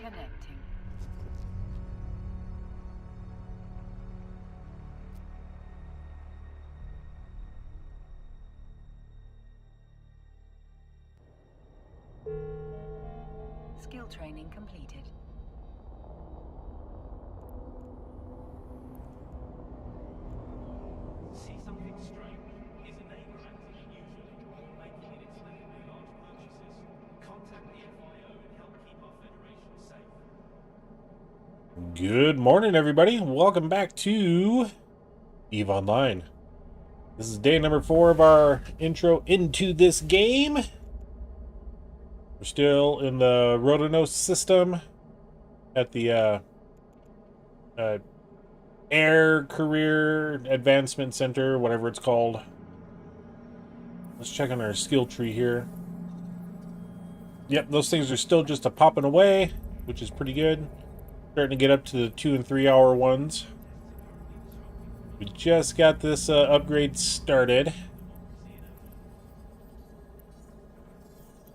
Connecting. Skill training completed. See something strange? Is a neighbor acting unusually or making inexplicably large purchases? Contact the FIO and help keep our Federation safe. Good morning, everybody. Welcome back to EVE Online. This is day number 4 of our intro into this game. We're still in the Rotonos system at the Air Career Advancement Center, whatever it's called. Let's check on our skill tree here. Yep, those things are still just a popping away, which is pretty good. Starting to get up to the 2 and 3 hour ones. We just got this upgrade started.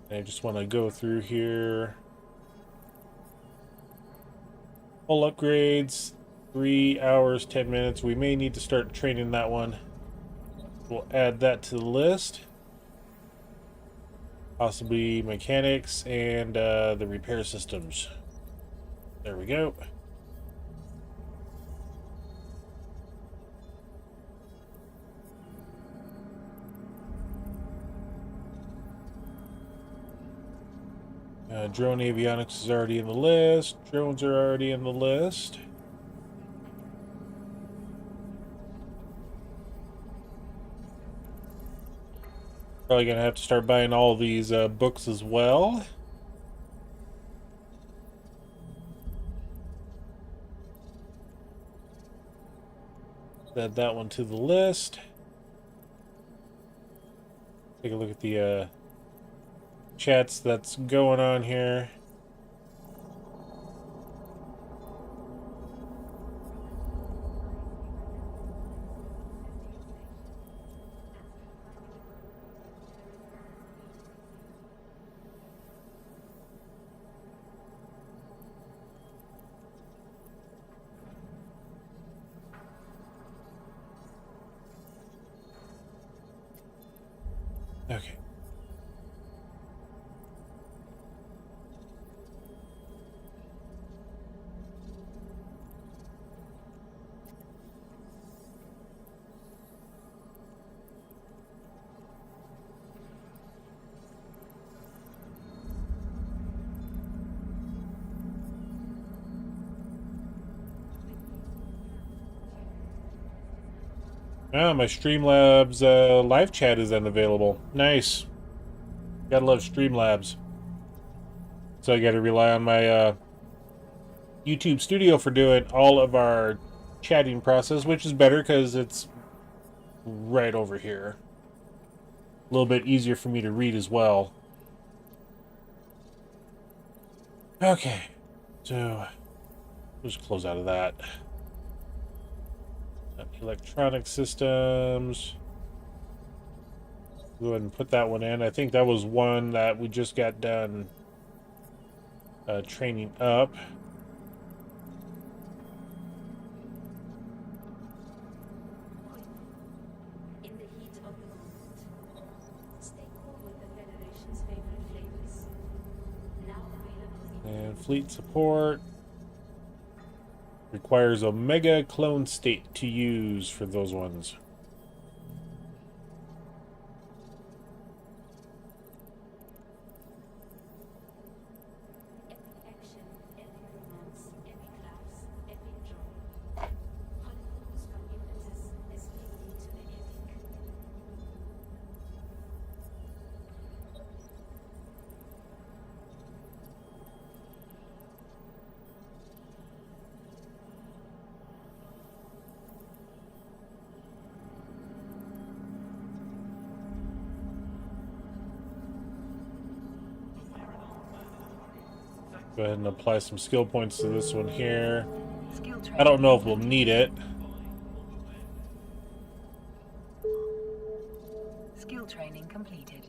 I just want to go through here. Full upgrades, 3 hours, 10 minutes. We may need to start training that one. We'll add that to the list. Possibly mechanics and the repair systems. There we go. Drone avionics is already in the list. Drones are already in the list. Probably gonna have to start buying all these books as well. Add that one to the list. Take a look at the chats that's going on here. Okay. Ah, my Streamlabs live chat is unavailable. Nice. Gotta love Streamlabs. So I gotta rely on my YouTube Studio for doing all of our chatting process, which is better because it's right over here. A little bit easier for me to read as well. Okay, so we'll just close out of that. Electronic systems. Go ahead and put that one in. I think that was one that we just got done training up. In the heat of the moment, stay cool with the Federation's favorite flavors. Now available in And fleet support. Requires Omega clone state to use for those ones. epic action, epic romance, epic laughs, epic joy. Hollywood moves from impetus escaping to the epic. Go ahead and apply some skill points to this one here. Skill training. I don't know if we'll need it. Skill training completed. .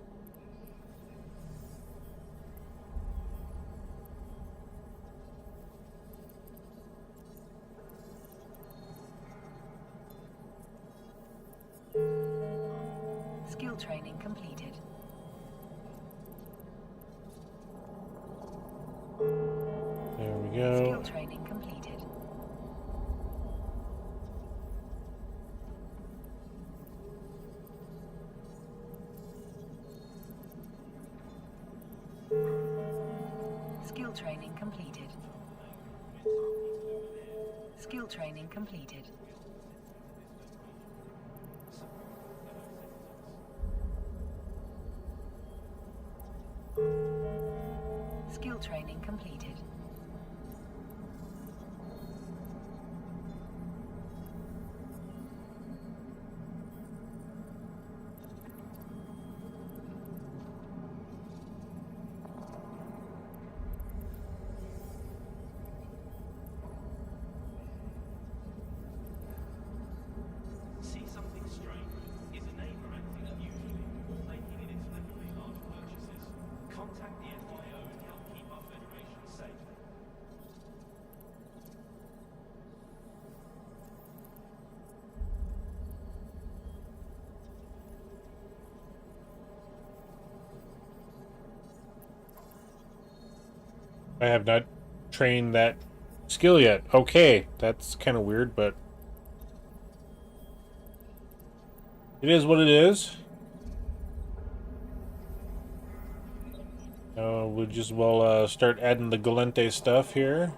Skill training completed. Skill training completed. Skill training completed. See something strange? Is a neighbor acting unusually or making inexplicably large purchases? Contact the FIO and help keep our Federation safe. I have not trained that skill yet. Okay, that's kind of weird, but it is what it is. We'll just start adding the Galente stuff here.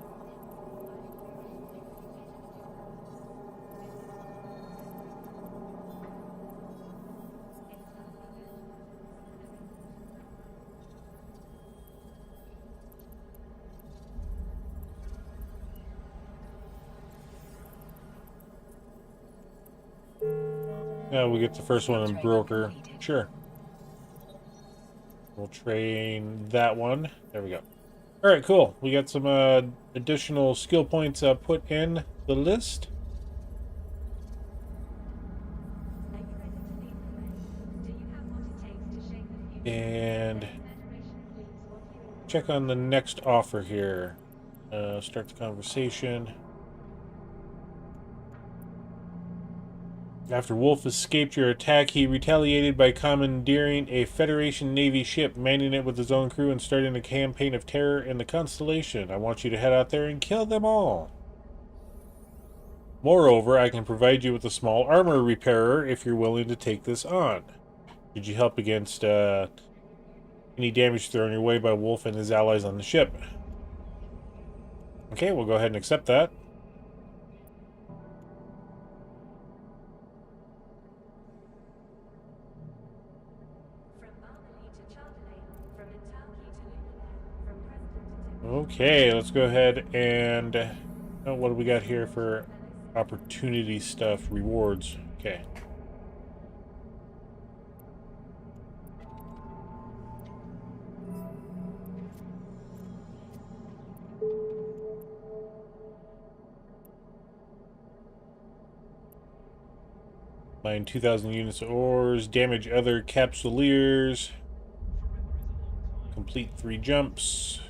Yeah, we get the first one in broker. Sure. We'll train that one. There we go. All right, cool. We got some additional skill points put in the list. And check on the next offer here. Start the conversation. After Wolf escaped your attack, he retaliated by commandeering a Federation Navy ship, manning it with his own crew, and starting a campaign of terror in the Constellation. I want you to head out there and kill them all. Moreover, I can provide you with a small armor repairer if you're willing to take this on. Could you help against any damage thrown your way by Wolf and his allies on the ship? Okay, we'll go ahead and accept that. Okay, let's go ahead and what do we got here for opportunity stuff, rewards? Okay. Mine 2,000 units of ores, damage other capsuleers, complete 3 jumps.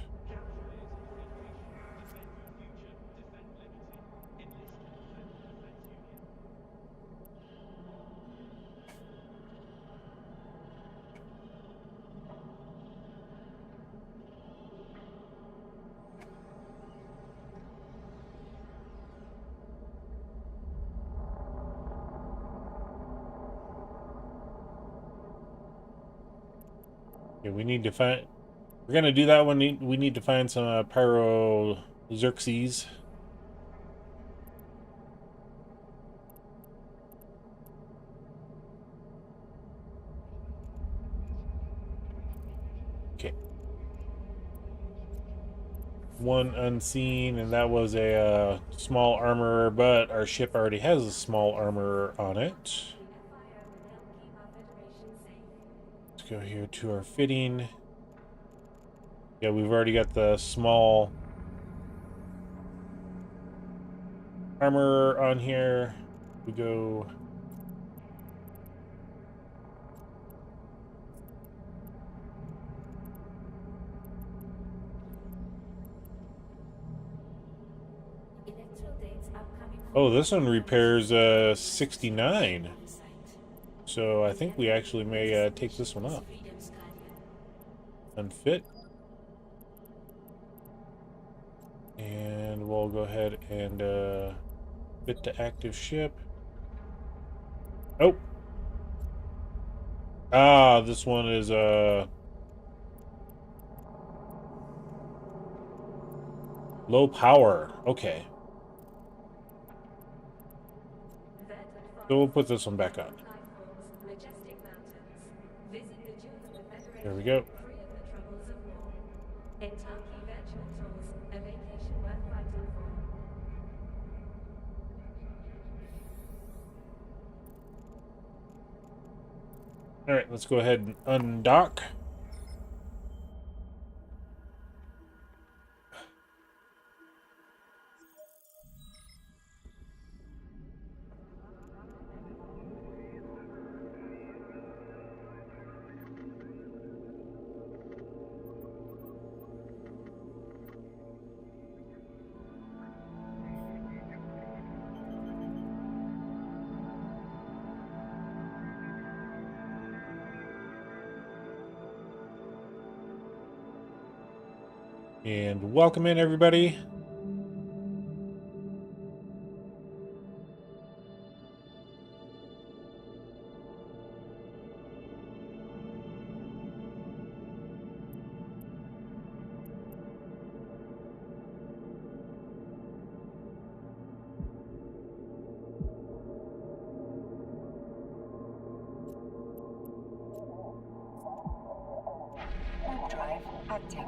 Okay, we need to find... We're gonna do that one. We need to find some Pyro Xerxes. Okay. One unseen, and that was a small armorer, but our ship already has a small armorer on it. Let's go here to our fitting. Yeah, we've already got the small armor on here. We go... Oh, this one repairs 69. So I think we actually may take this one off. Unfit. And we'll go ahead and fit to active ship. Oh! Ah, this one is Low power. Okay. So we'll put this one back on. There we go. All right, let's go ahead and undock. And welcome in, everybody. Web drive active.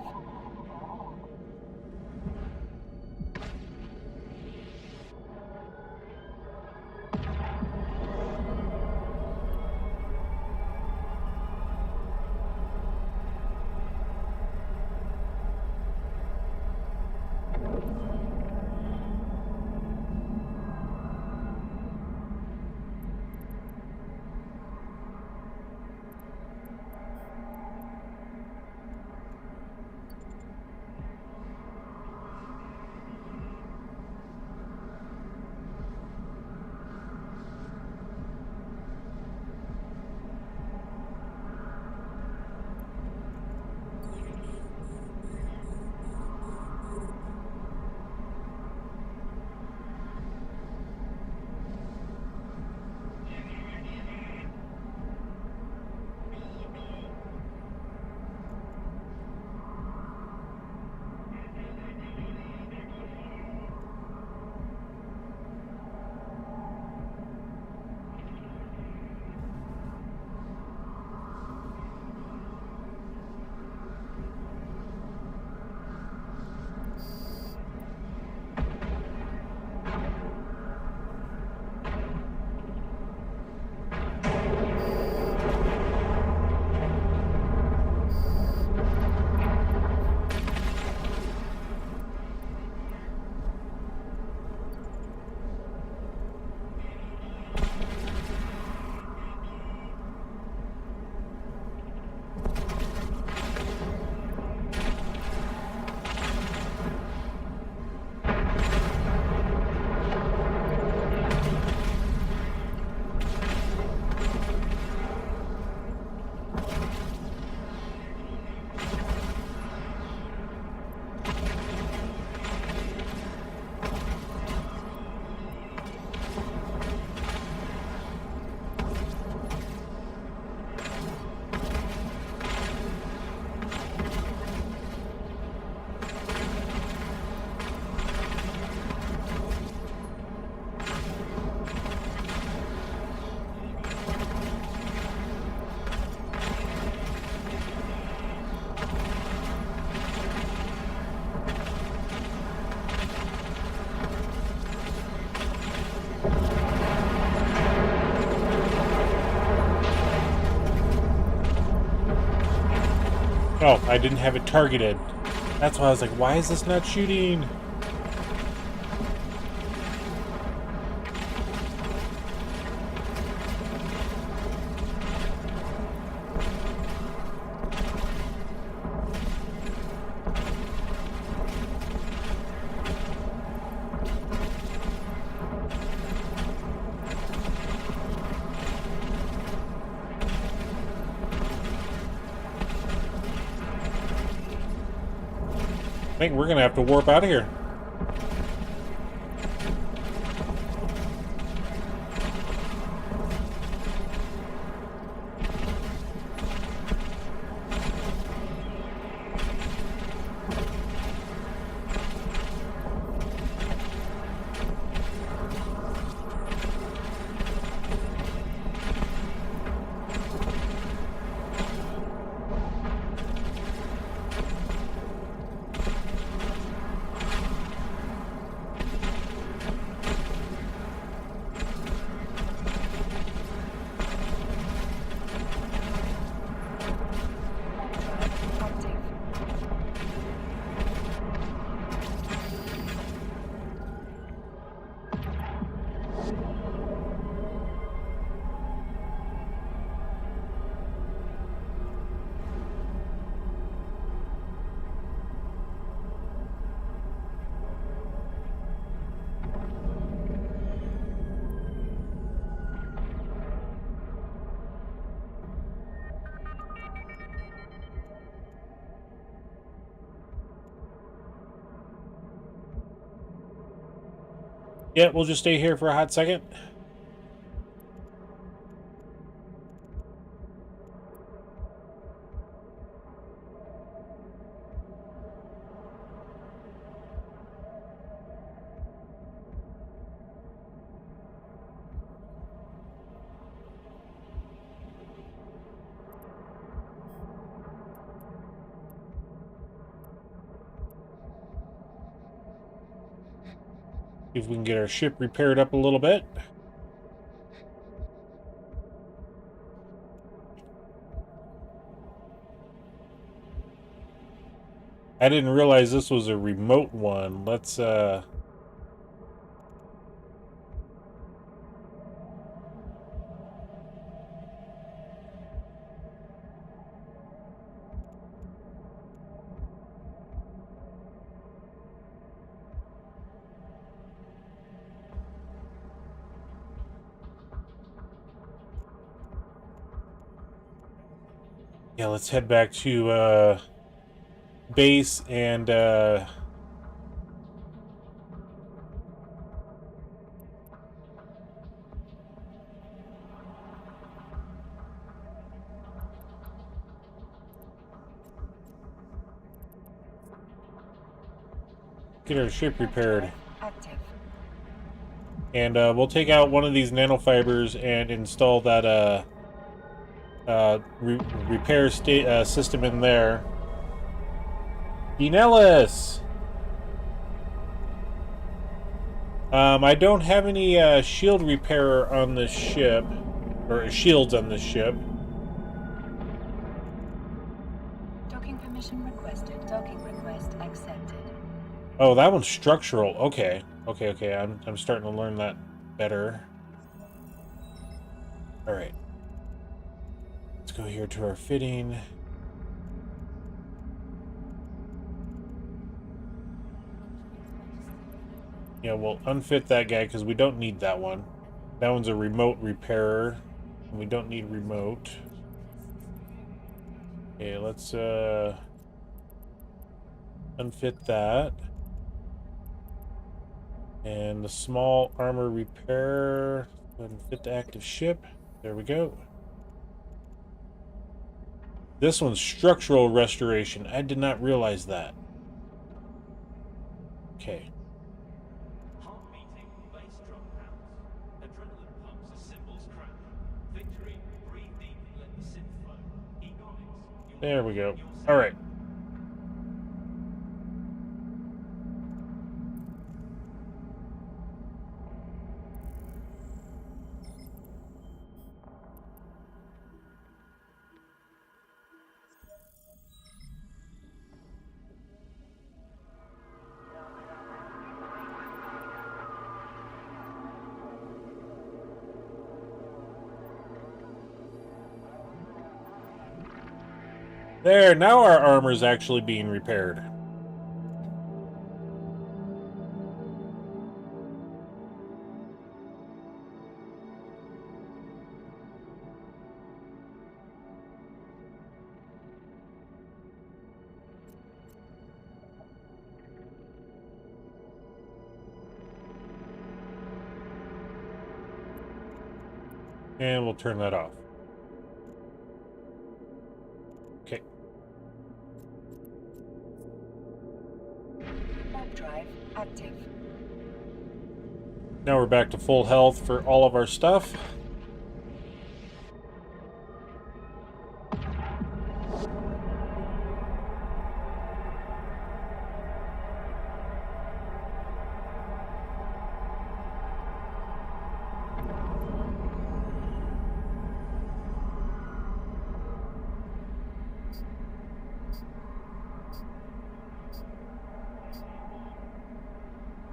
Oh, I didn't have it targeted. That's why I was like, why is this not shooting? I think we're gonna have to warp out of here. Yeah, we'll just stay here for a hot second. See if we can get our ship repaired up a little bit. I didn't realize this was a remote one. Let's yeah, let's head back to base and get our ship repaired. Active. And we'll take out one of these nanofibers and install that repair system in there. Ellis! I don't have any shield repairer on this ship, or shields on this ship. Docking permission requested. Docking request accepted. Oh, that one's structural. Okay. Okay. I'm starting to learn that better. Alright. Let's go here to our fitting. Yeah, we'll unfit that guy because we don't need that one. That one's a remote repairer. And we don't need remote. Okay, let's unfit that. And the small armor repair. Go ahead and fit the active ship. There we go. This one's structural restoration. I did not realize that. Okay. Heart beating, bass drum pounds. Adrenaline pumps as cymbals crack. Victory, breathe deep and let the synth flow. Economics. There we go. All right. There, now our armor's actually being repaired. And we'll turn that off. Okay. Warp drive active. Now we're back to full health for all of our stuff.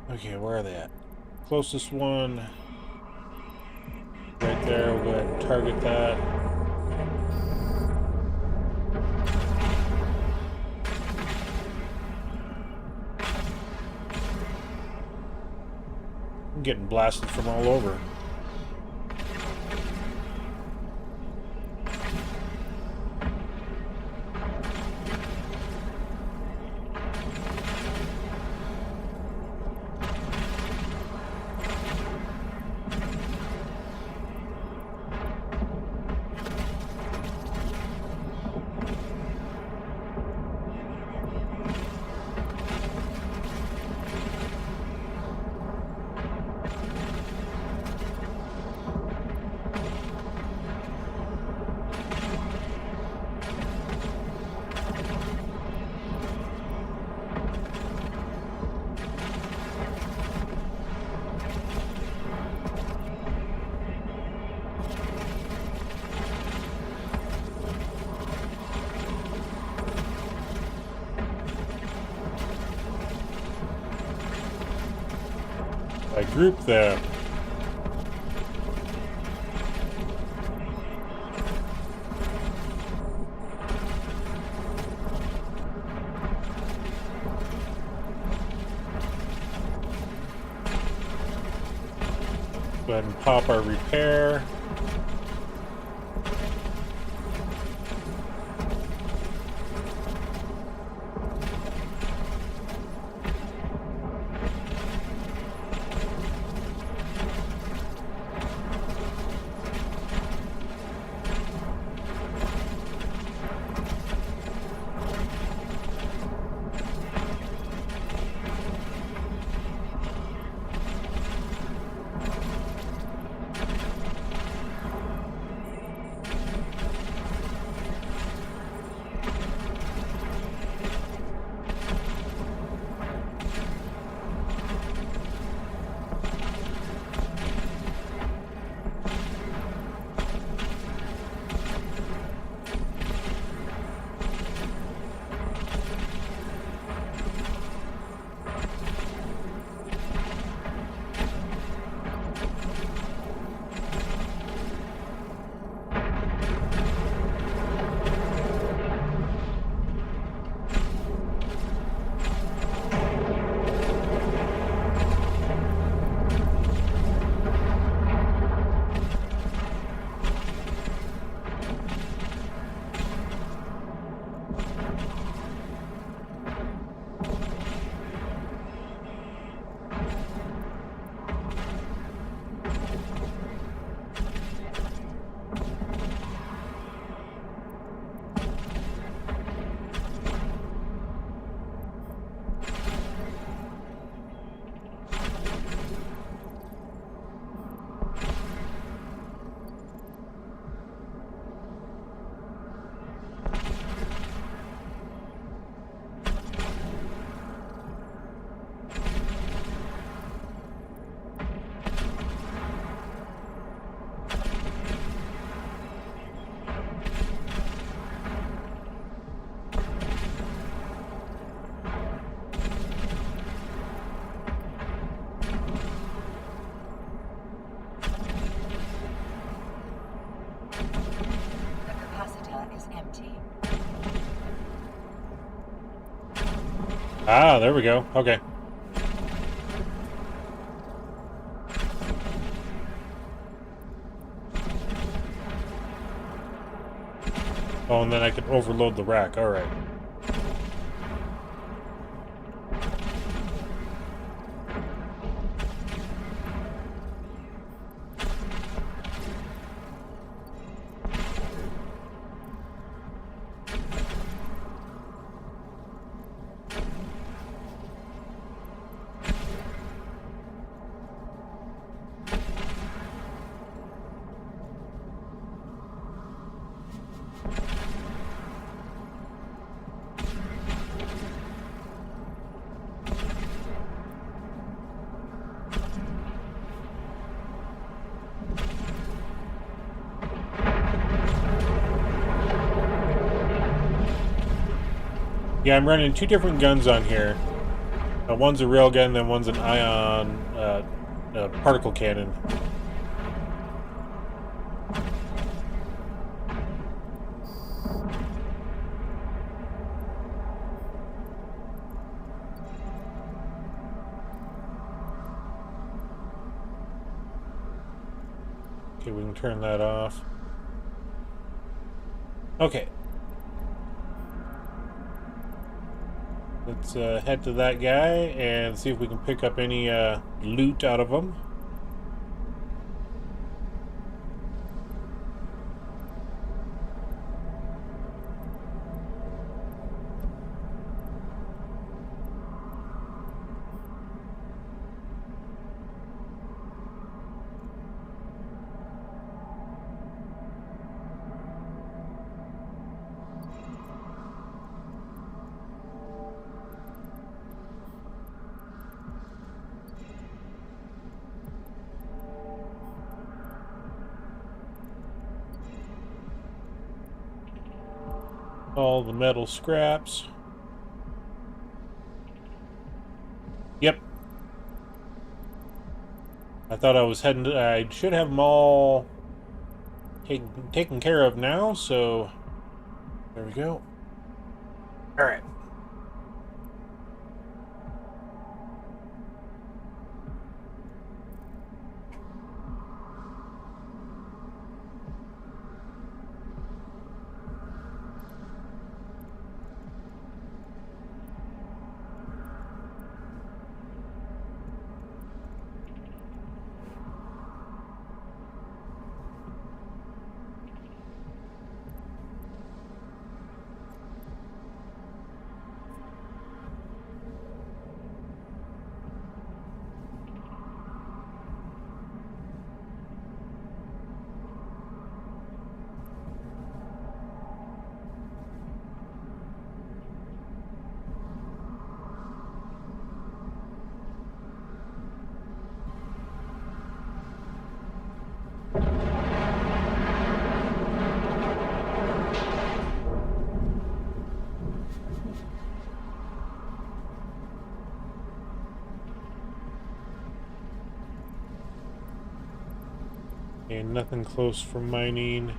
Okay, where are they at? Closest one. Right there, we'll go ahead and target that. I'm getting blasted from all over. I group them. Go ahead and pop our repair. Ah, there we go. Okay. Oh, and then I can overload the rack. All right. Yeah, I'm running two different guns on here. One's a railgun, then one's an ion particle cannon. Okay, we can turn that off. Okay. Let's head to that guy and see if we can pick up any loot out of him. All the metal scraps. Yep. I thought I was heading to, I should have them all taken care of now, so there we go. All right. And nothing close for mining.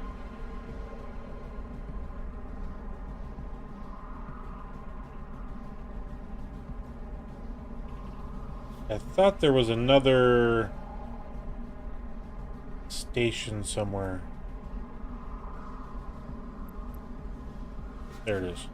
I thought there was another station somewhere. There it is.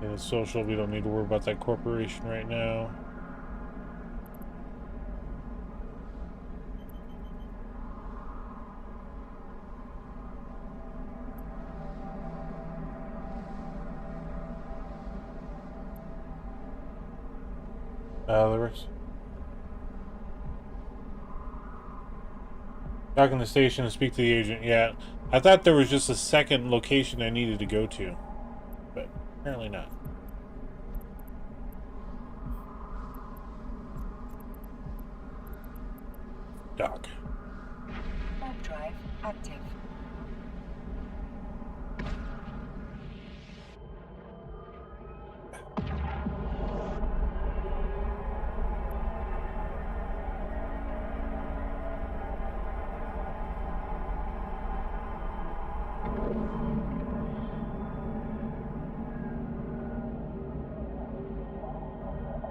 And social, we don't need to worry about that corporation right now. Lyrics. Talk in the station and speak to the agent. Yeah, I thought there was just a second location I needed to go to, but apparently not. Dock. Warp drive active.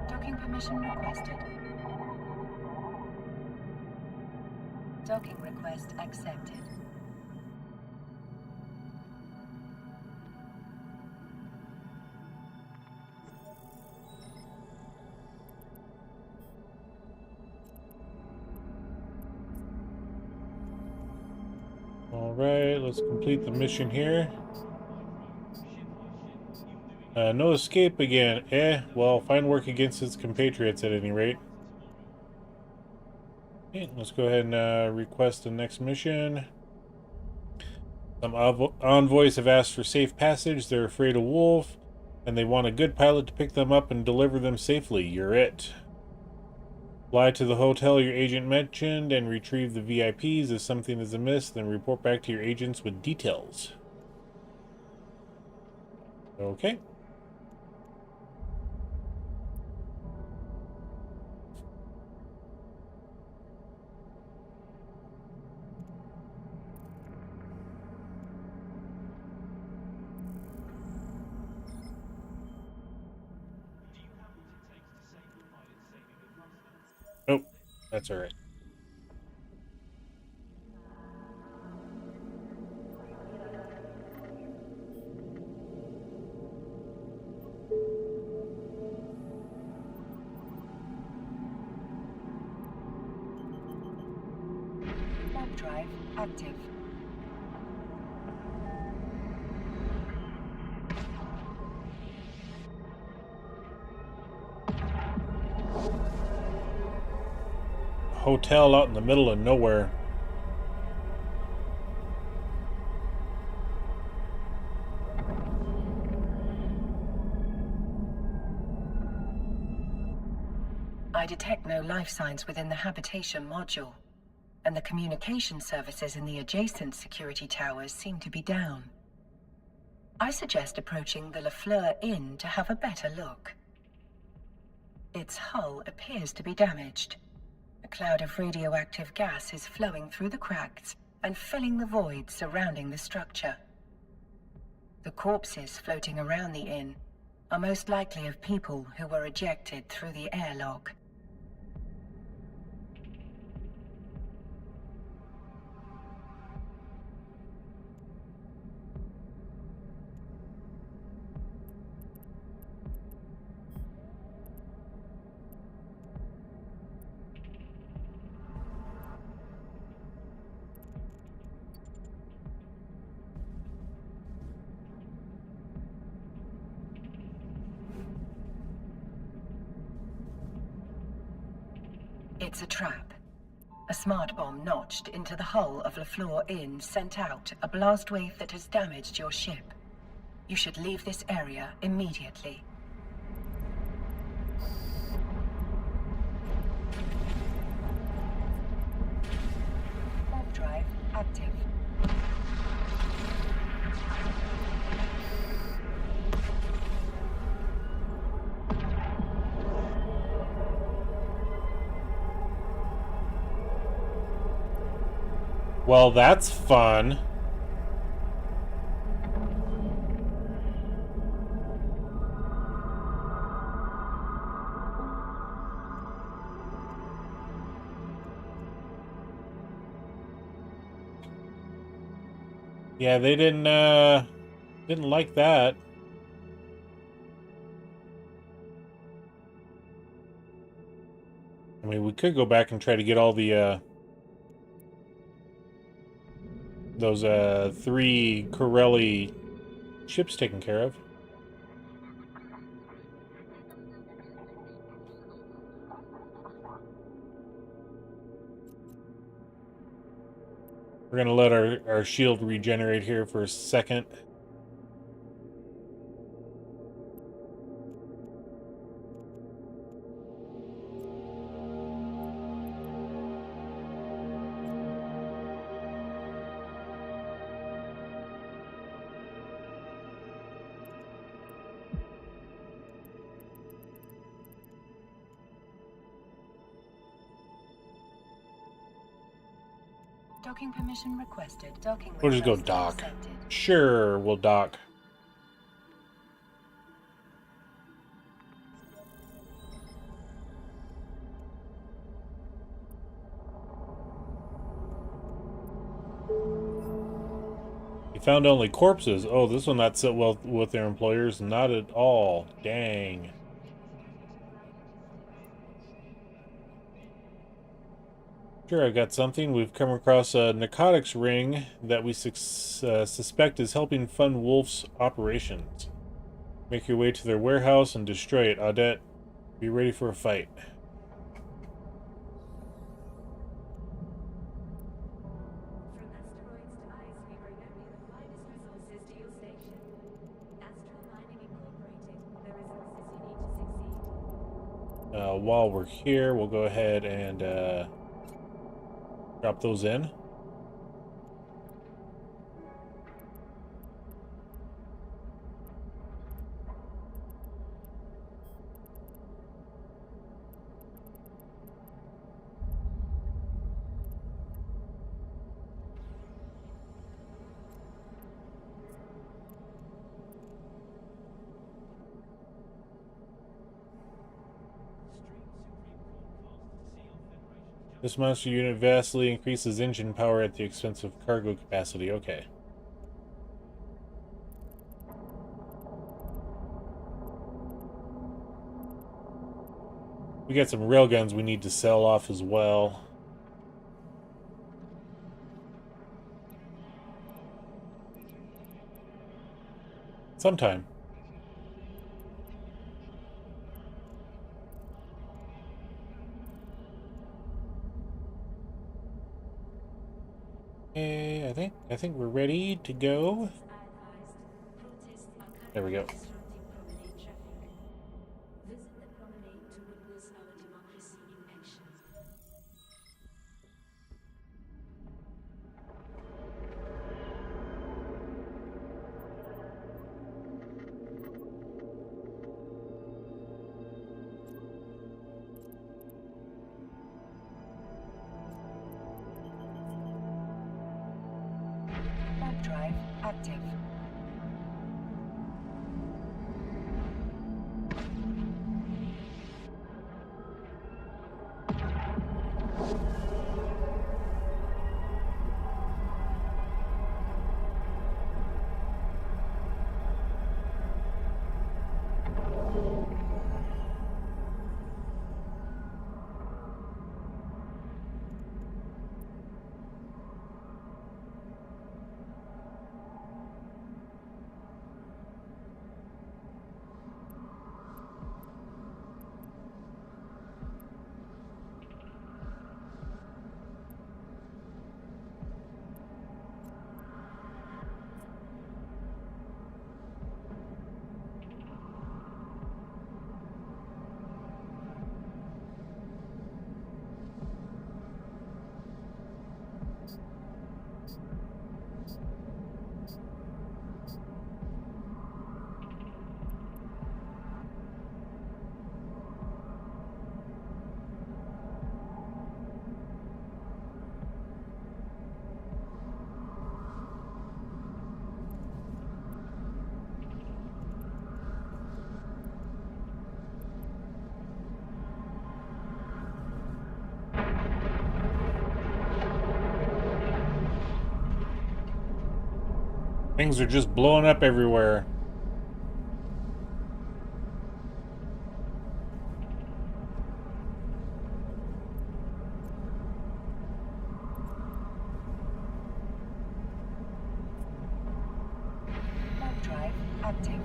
Docking permission requested. Docking request accepted. Alright, let's complete the mission here. No escape again. Well, find work against his compatriots at any rate. Okay, let's go ahead and request the next mission. Some envoys have asked for safe passage. They're afraid of wolf, and they want a good pilot to pick them up and deliver them safely. You're it. Fly to the hotel your agent mentioned and retrieve the VIPs. If something is amiss, then report back to your agents with details. Okay. Oh, that's all right. Warp drive active. hotel out in the middle of nowhere. I detect no life signs within the habitation module, and the communication services in the adjacent security towers seem to be down. I suggest approaching the Lafleur Inn to have a better look. Its hull appears to be damaged. A cloud of radioactive gas is flowing through the cracks and filling the void surrounding the structure. The corpses floating around the inn are most likely of people who were ejected through the airlock. It's a trap. A smart bomb notched into the hull of Lafleur Inn sent out a blast wave that has damaged your ship. You should leave this area immediately. Warp drive active. Well, that's fun. Yeah, they didn't like that. I mean, we could go back and try to get all the those 3 Corelli ships taken care of. We're gonna let our shield regenerate here for a second. Docking permission requested. Docking We'll just go request dock. accepted. Sure, we'll dock. You found only corpses. Oh, this will not sit well with their employers. Not at all. Dang. Sure, I've got something. We've come across a narcotics ring that we suspect is helping fund Wolf's operations. Make your way to their warehouse and destroy it, Audette. Be ready for a fight. From asteroids to ice, we bring only the finest resources to your station. Astral Mining Incorporated, the resources you need to succeed. While we're here, we'll go ahead and drop those in. This monster unit vastly increases engine power at the expense of cargo capacity. Okay. We got some railguns we need to sell off as well. Sometime. Okay, I think we're ready to go. There we go. Visit the promenade to witness our democracy in action. Warp drive active. Things are just blowing up everywhere. Warp drive active.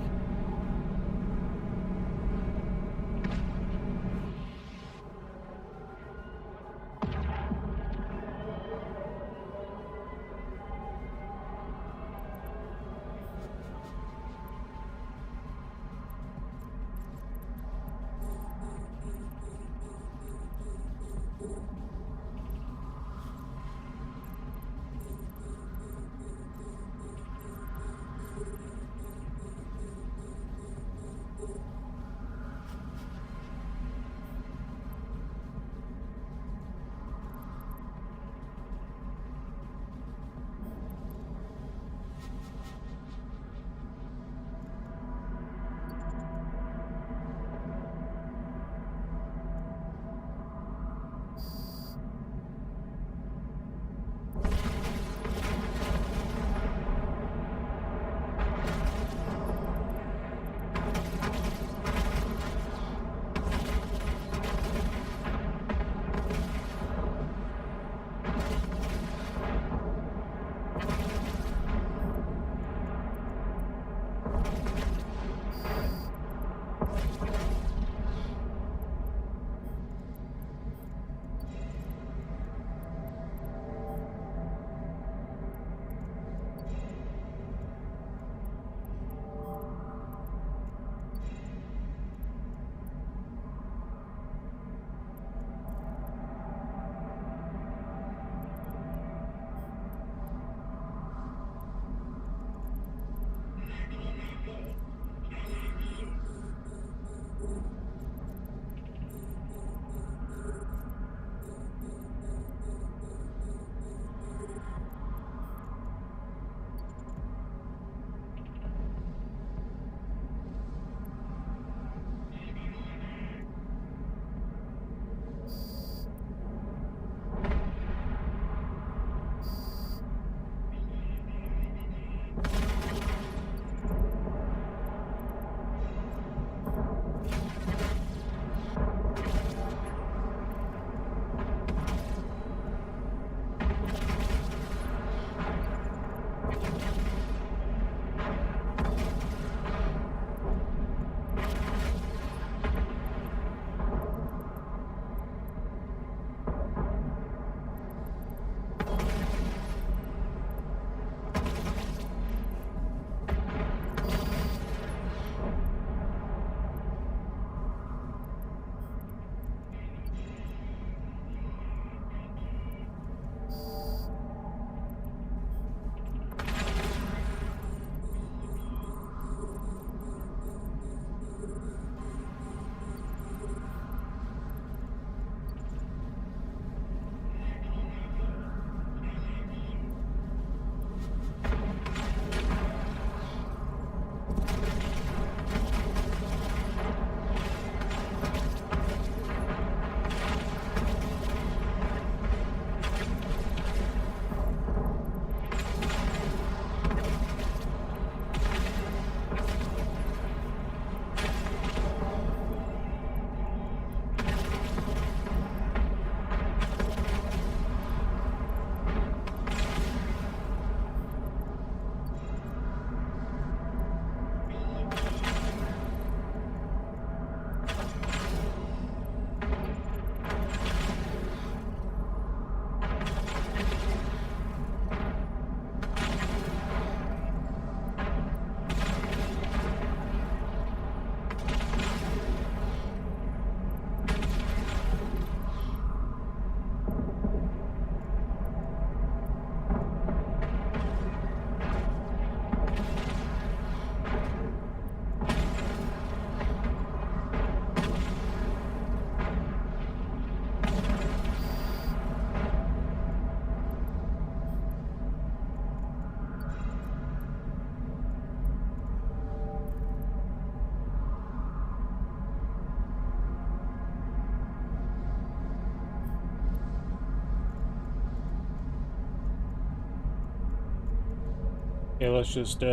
Okay, let's just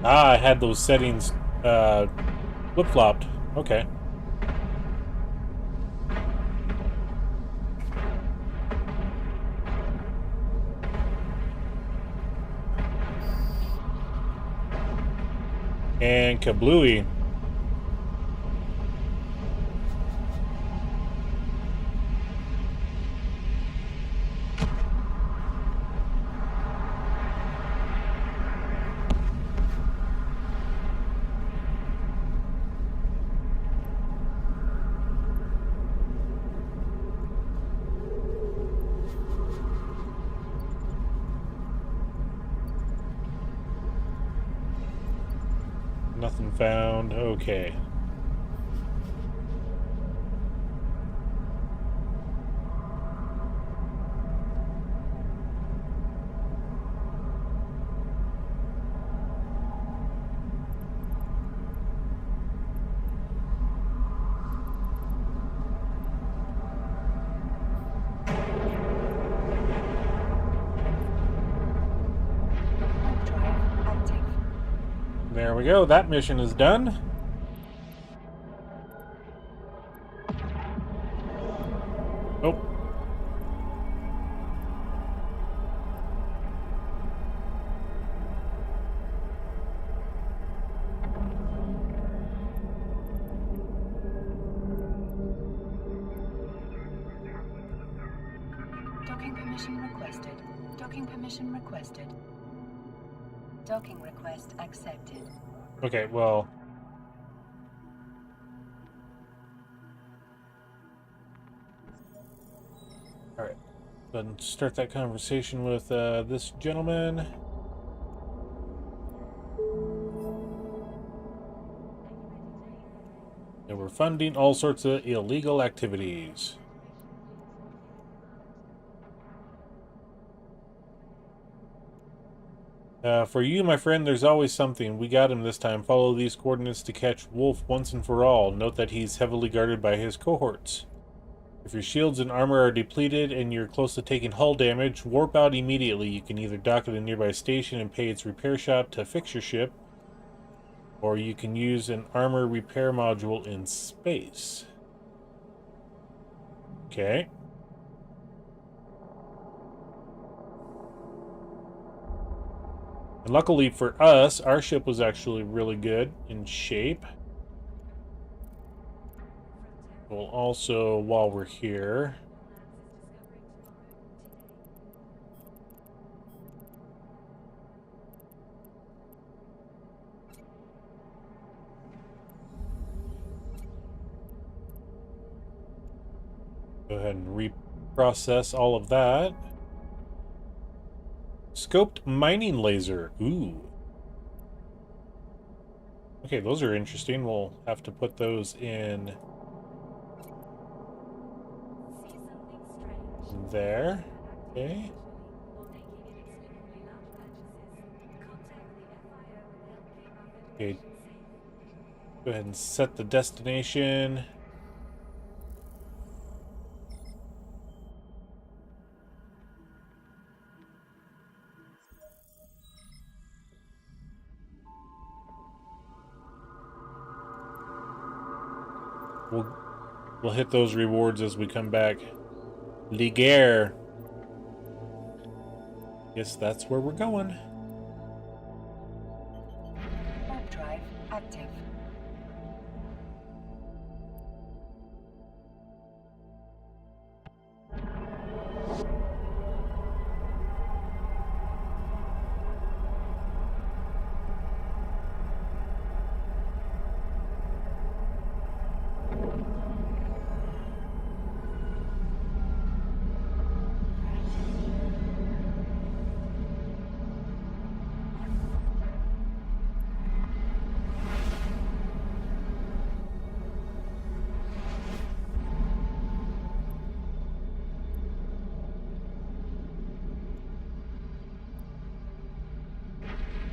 I had those settings flip-flopped. Okay. And kablooey. Nothing found. Okay. Warp drive active. There we go. That mission is done. Oh. Docking permission requested. Docking permission requested. Docking request accepted. Okay, well. Alright. Then start that conversation with this gentleman. And we're funding all sorts of illegal activities. For you, my friend, there's always something. We got him this time. Follow these coordinates to catch Wolf once and for all. Note that he's heavily guarded by his cohorts. If your shields and armor are depleted and you're close to taking hull damage, warp out immediately. You can either dock at a nearby station and pay its repair shop to fix your ship, or you can use an armor repair module in space. Okay. And luckily for us, our ship was actually really good in shape. We'll also, while we're here, go ahead and reprocess all of that. Scoped mining laser. Ooh. Okay, those are interesting. We'll have to put those in there. Okay. Okay. Go ahead and set the destination. We'll hit those rewards as we come back. Ligier. Guess that's where we're going. Warp drive active.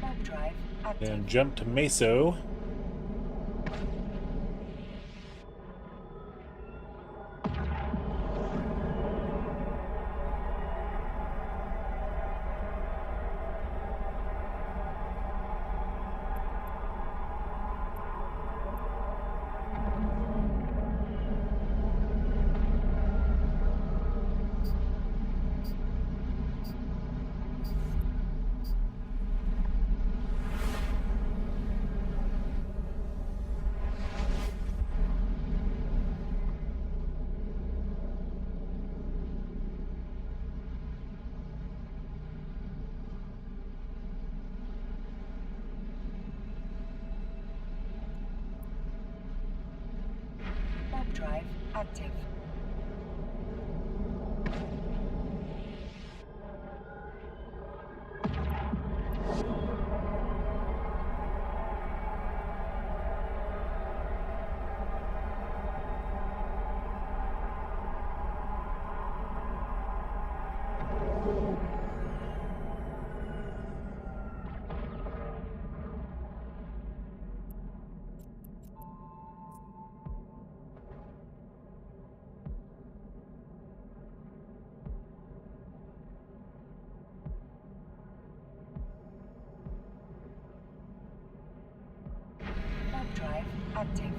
Warp drive active. And jump to Meso. Warp drive active. Warp drive active.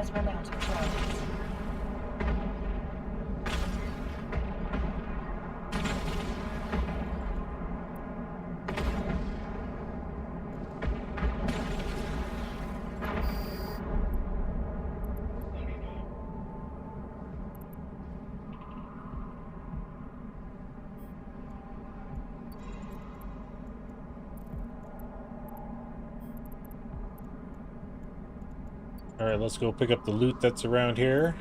has run out of charges. Alright, let's go pick up the loot that's around here.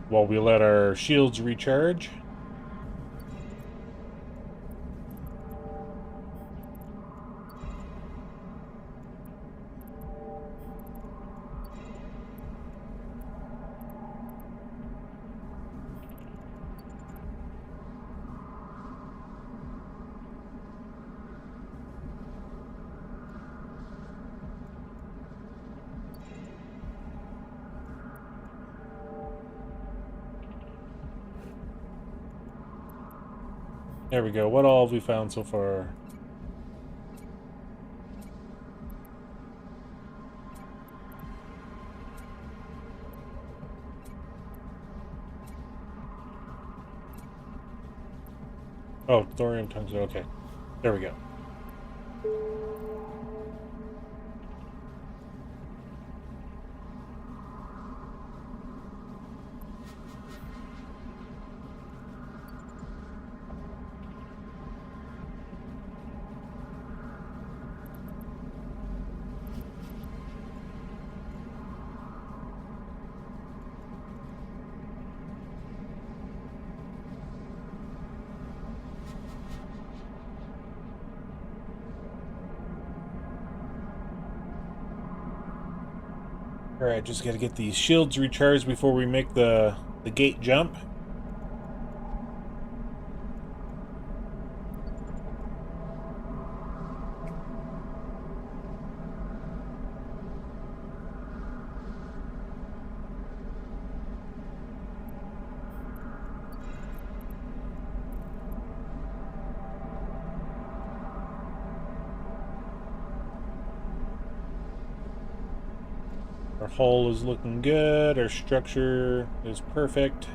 While we let our shields recharge. There we go. What all have we found so far? Oh, thorium tungsten. Okay. There we go. Alright, just gotta get these shields recharged before we make the gate jump. Our hull is looking good, our structure is perfect.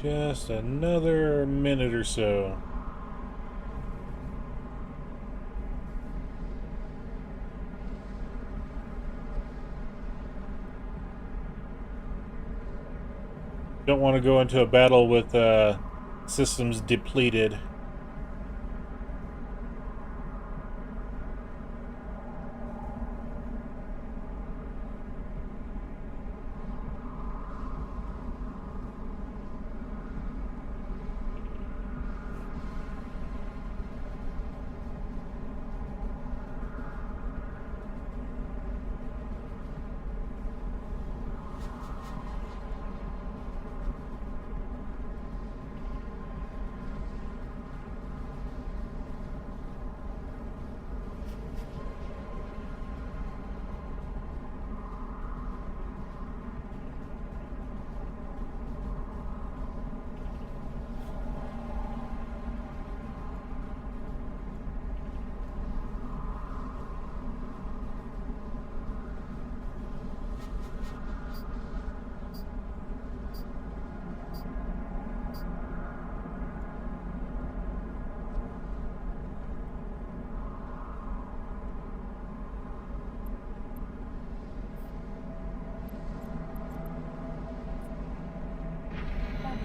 Just another minute or so. Don't want to go into a battle with systems depleted.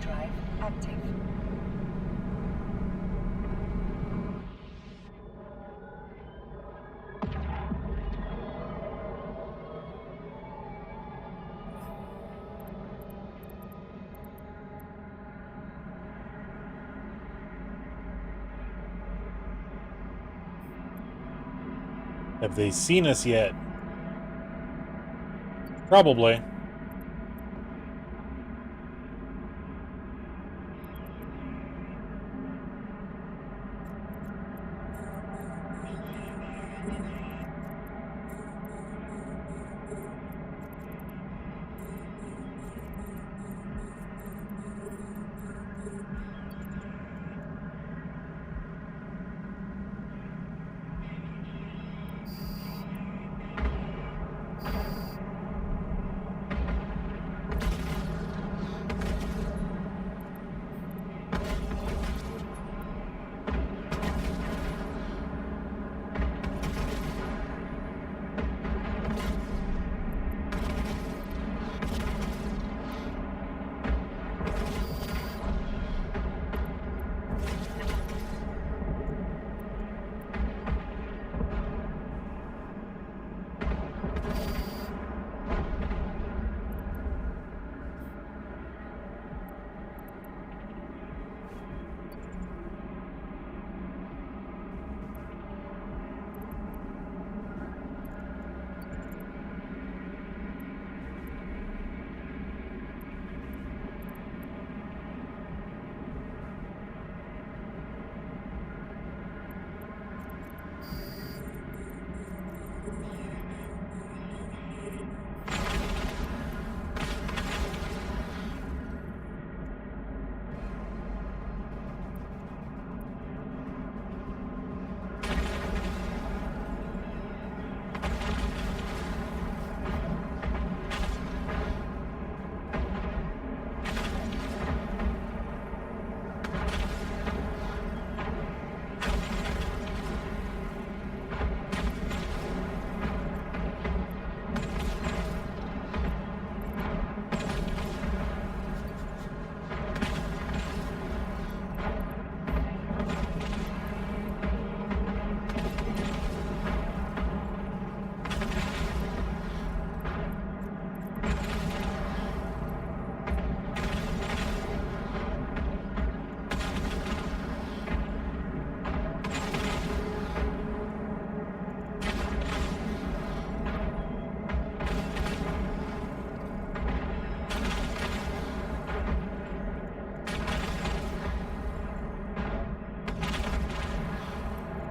Drive active. Have they seen us yet? Probably.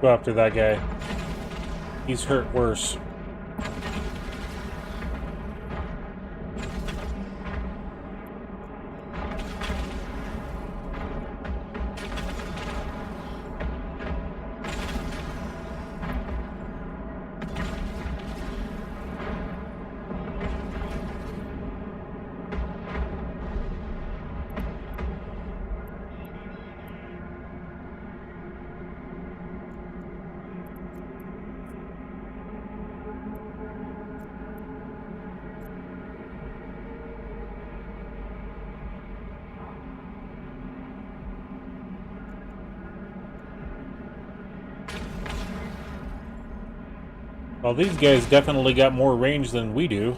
Go after that guy. He's hurt worse. Well, these guys definitely got more range than we do.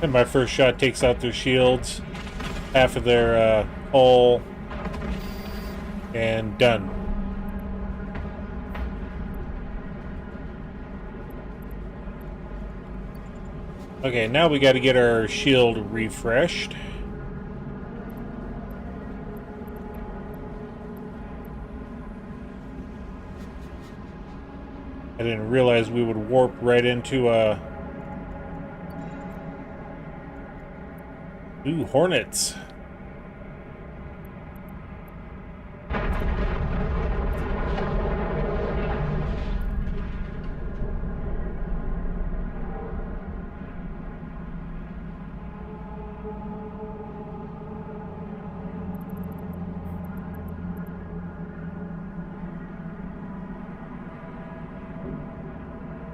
And my first shot takes out their shields, half of their hull, and done. Okay, now we got to get our shield refreshed. I didn't realize we would warp right into ooh, hornets.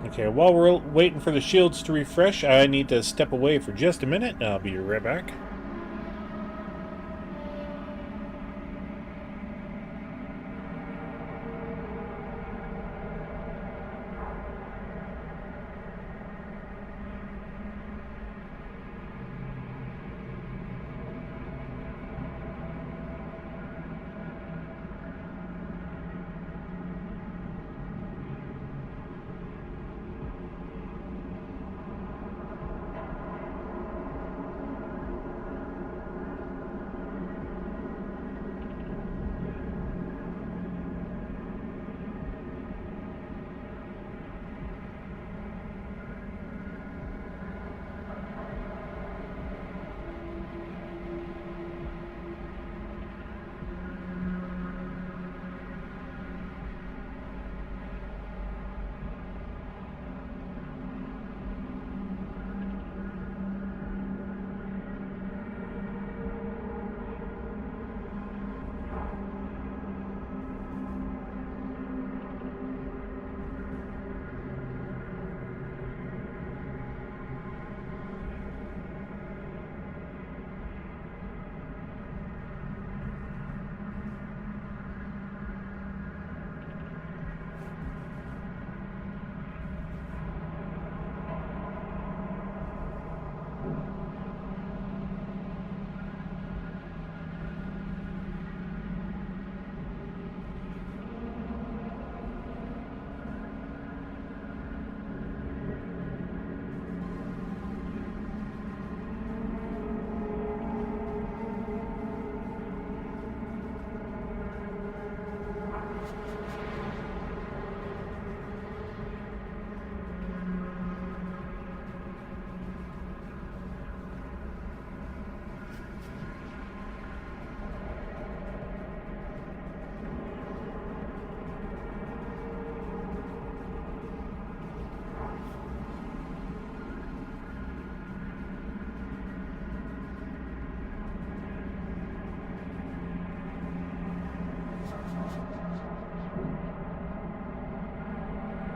Okay, while we're waiting for the shields to refresh, I need to step away for just a minute, and I'll be right back.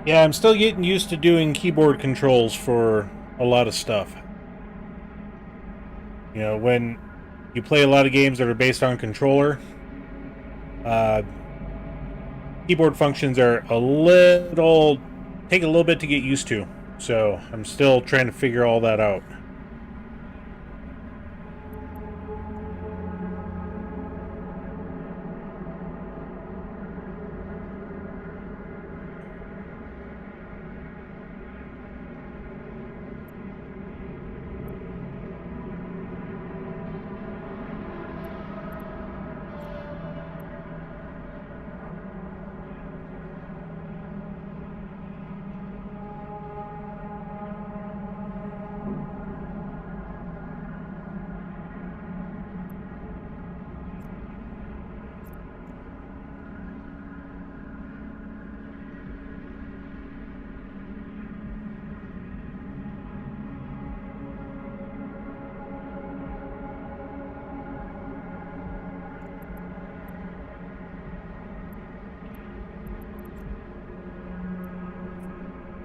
Yeah, I'm still getting used to doing keyboard controls for a lot of stuff. You know, when you play a lot of games that are based on controller, keyboard functions are take a little bit to get used to. So I'm still trying to figure all that out.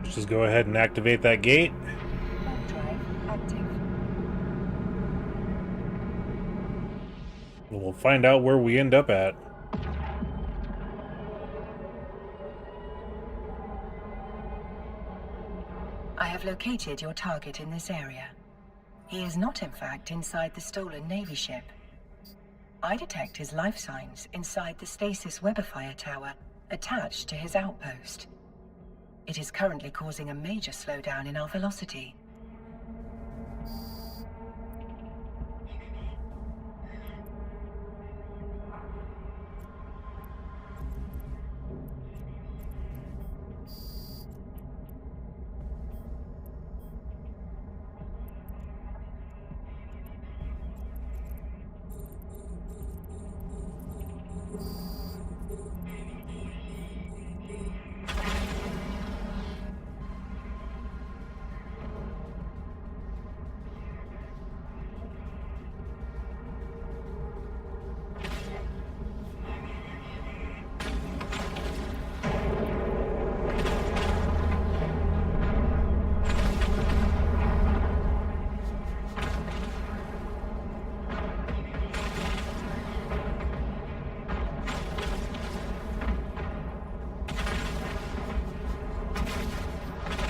Let's just go ahead and activate that gate. Drive active. And we'll find out where we end up at. I have located your target in this area. He is not, in fact, inside the stolen Navy ship. I detect his life signs inside the stasis webifier tower attached to his outpost. It is currently causing a major slowdown in our velocity.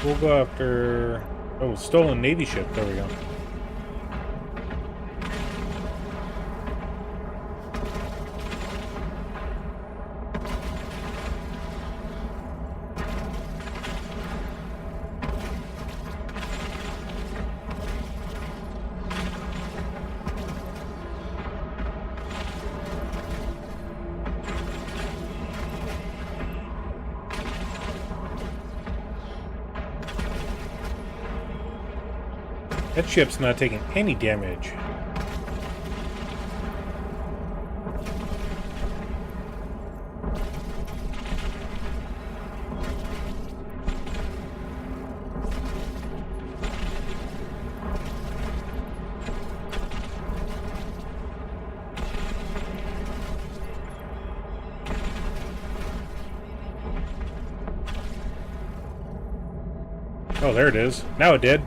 We'll go after... Oh, stolen Navy ship. There we go. That ship's not taking any damage. Oh, there it is. Now it did.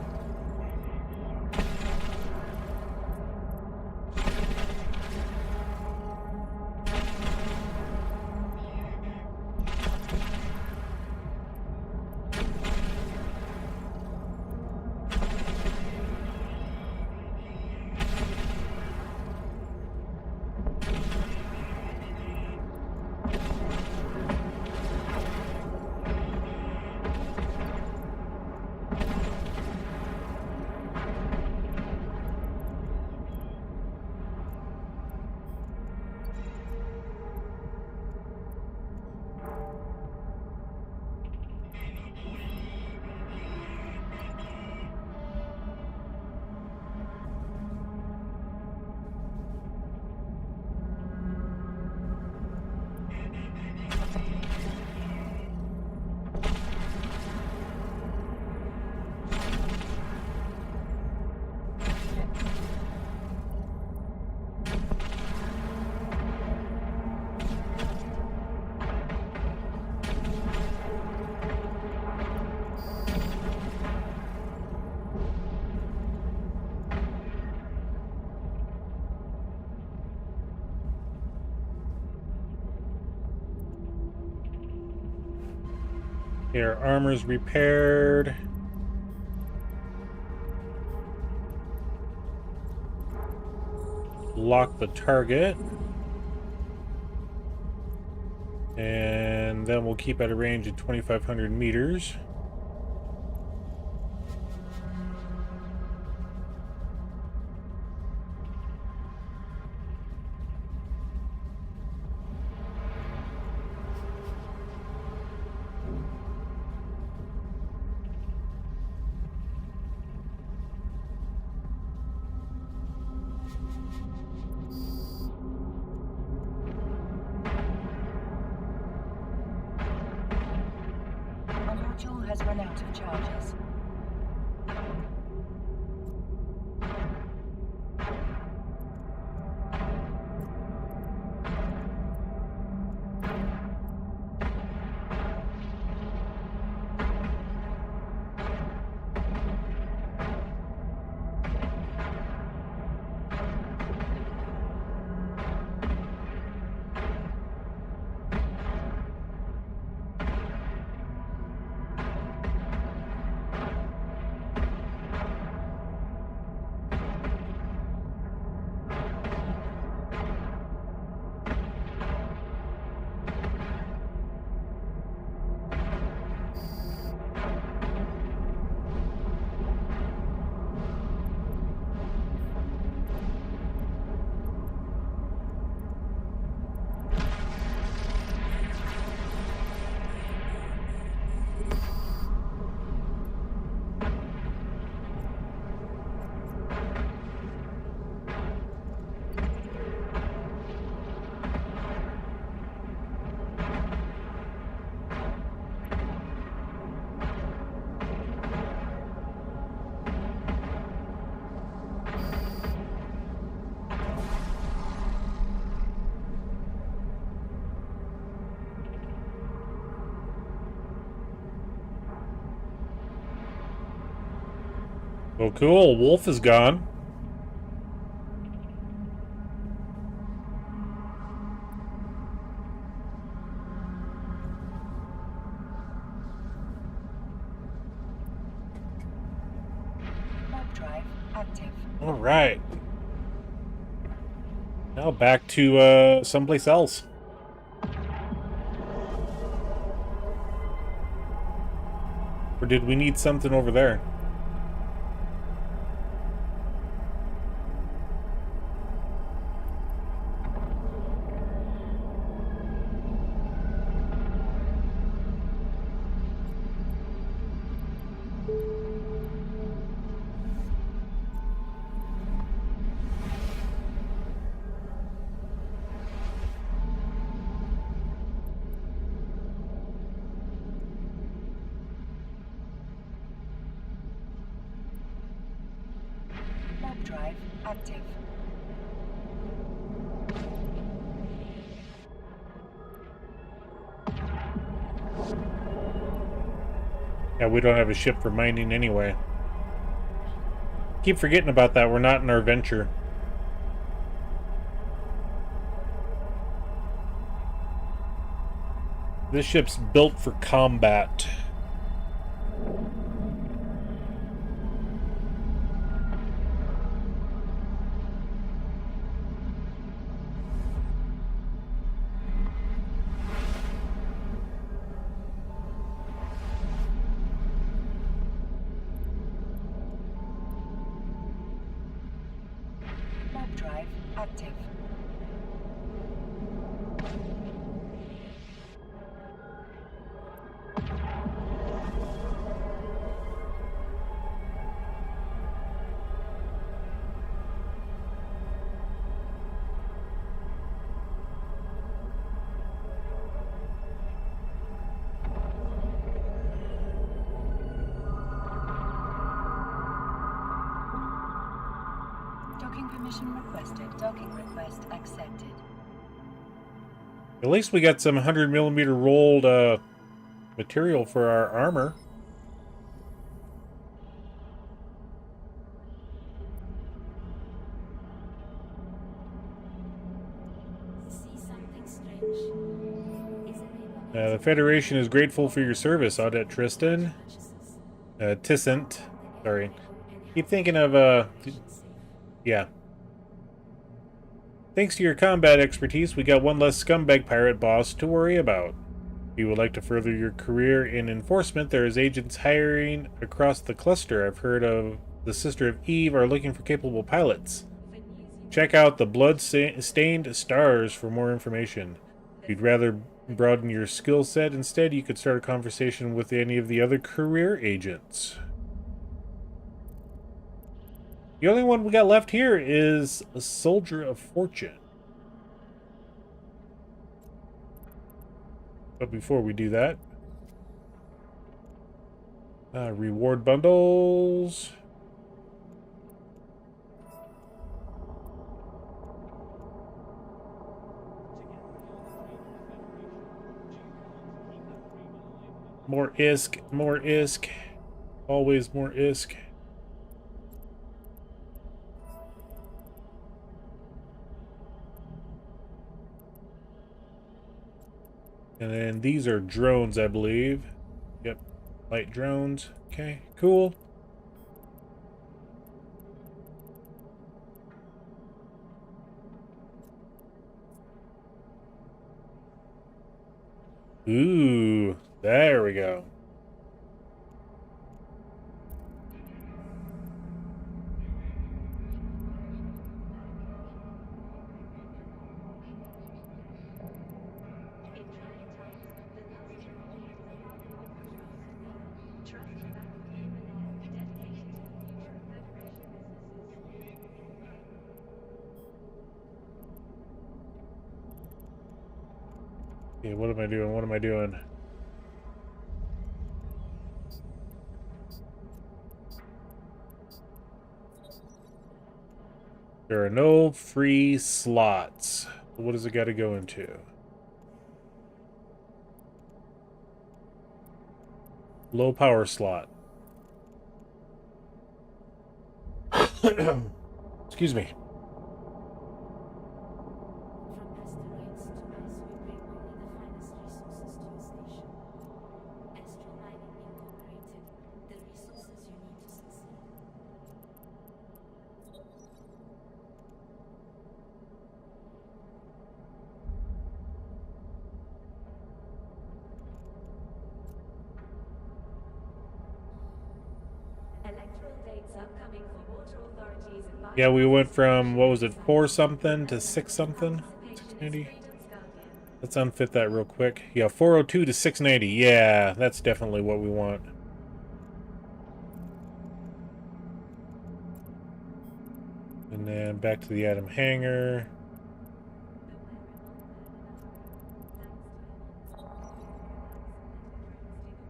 Here, armor's repaired. Lock the target. And then we'll keep at a range of 2,500 meters. Module has run out of charges. Oh, cool. Wolf is gone. active. All right. Now back to someplace else. Or did we need something over there? Warp drive active. Yeah, we don't have a ship for mining anyway. Keep forgetting about that. We're not in our venture. This ship's built for combat. Warp drive active. Docking permission requested. Docking request accepted. At least we got some 100mm rolled material for our armor. See something strange? Is a neighbor The Federation is grateful for your service, Audette Tristan. consciousness? Tissant. Sorry. Keep thinking of, yeah. Thanks to your combat expertise, we got one less scumbag pirate boss to worry about. If you would like to further your career in enforcement, there is agents hiring across the cluster. I've heard of the Sister of Eve are looking for capable pilots. Check out the Blood-Stained Stars for more information. If you'd rather broaden your skill set instead, you could start a conversation with any of the other career agents. The only one we got left here is a Soldier of Fortune. But before we do that, reward bundles. More ISK, more ISK. Always more ISK. And then these are drones, I believe. Yep, light drones. Okay, cool. Ooh, there we go. Okay, what am I doing? What am I doing? There are no free slots. What does it got to go into? Low power slot. Excuse me. From asteroids to Mars, we bring only the finest resources to your station. Astro Mining Incorporated, the resources you need to succeed. Electoral dates upcoming for water authorities and Yeah, we went from, what was it, 4 something to 6 something? participation is 690? freedom's guardian. Let's unfit that real quick. Yeah, 402 to 690. Yeah, that's definitely what we want. And then back to the item hangar.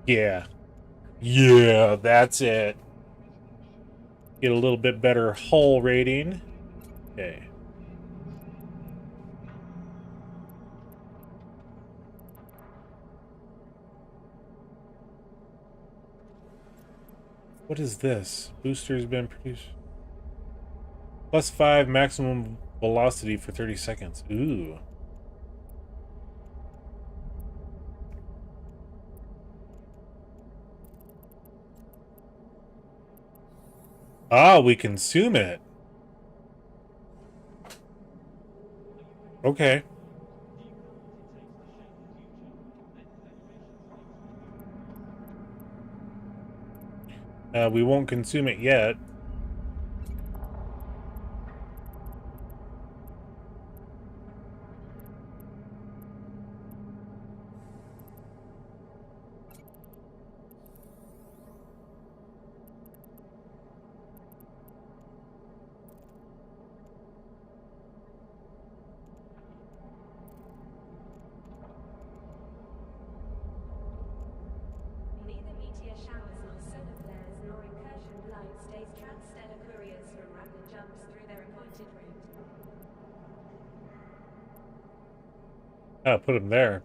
Yeah. Yeah, that's it. Get a little bit better hull rating. Okay. What is this? Booster's been produced. +5 maximum velocity for 30 seconds. Ooh. Ah, we consume it. Okay. We won't consume it yet. Neither meteor showers nor solar flares nor incursion light stays transstellar couriers from rapid jumps through their appointed route. Ah, put him there.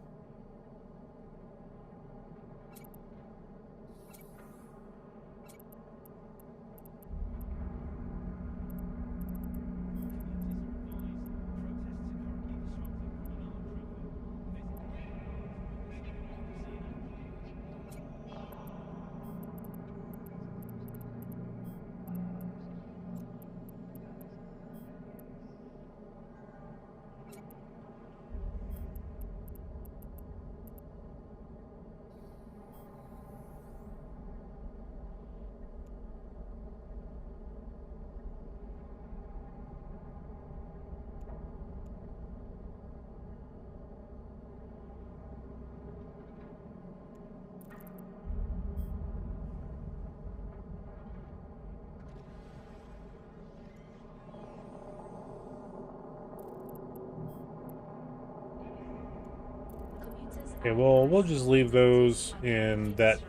Okay, well, we'll just leave those in that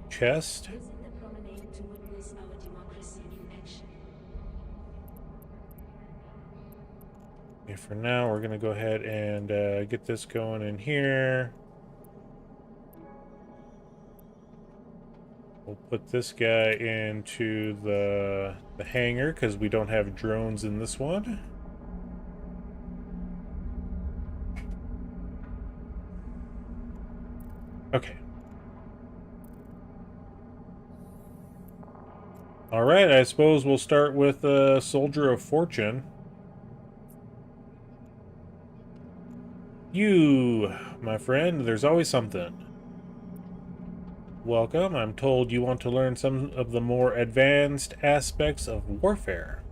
chest. Visit the promenade to witness our democracy in action. Okay, for now, we're gonna go ahead and get this going in here. We'll put this guy into the hangar because we don't have drones in this one. Okay. All right, I suppose we'll start with Soldier of Fortune. You, my friend, there's always something. Welcome. I'm told you want to learn some of the more advanced aspects of warfare.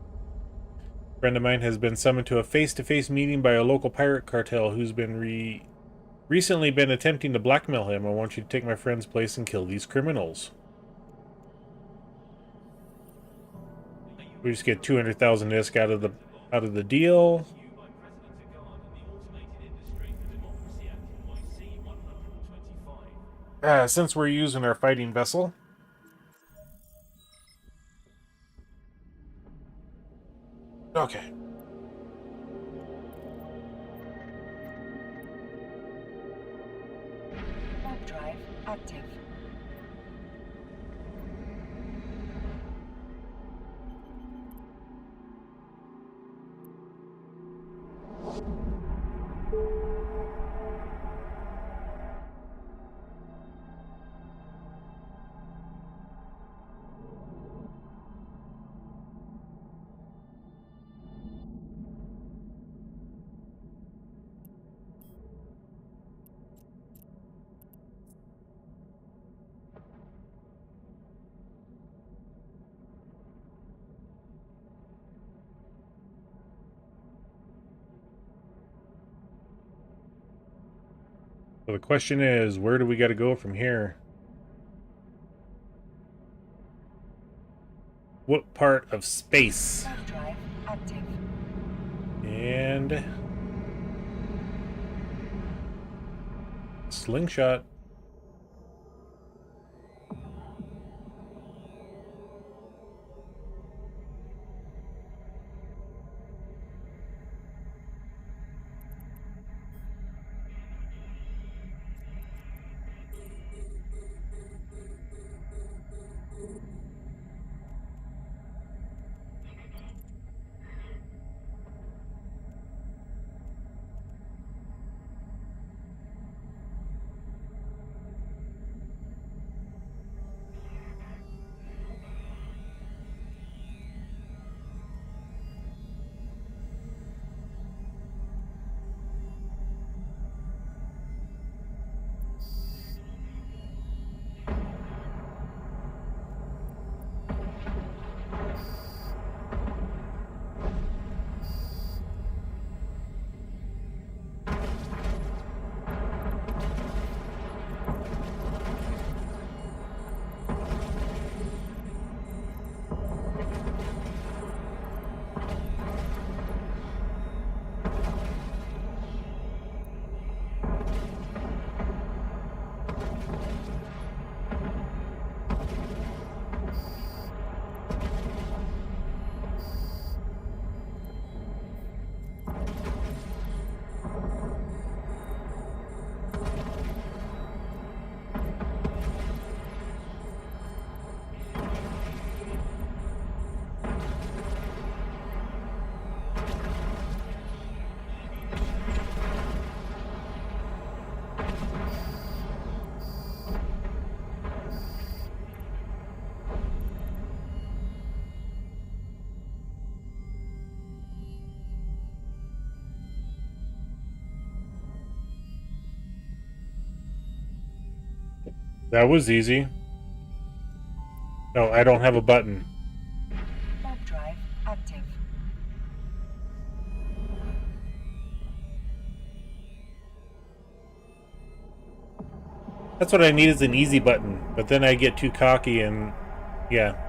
A friend of mine has been summoned to a face-to-face meeting by a local pirate cartel who's been recently been attempting to blackmail him. I want you to take my friend's place and kill these criminals. We just get 200,000 ISK out of the deal. Since we're using our fighting vessel. Okay. Warp drive active. So the question is, where do we got to go from here? What part of space? Warp drive active. And slingshot. That was easy. No, I don't have a button. Warp drive active. That's what I need, is an easy button. But then I get too cocky and... yeah.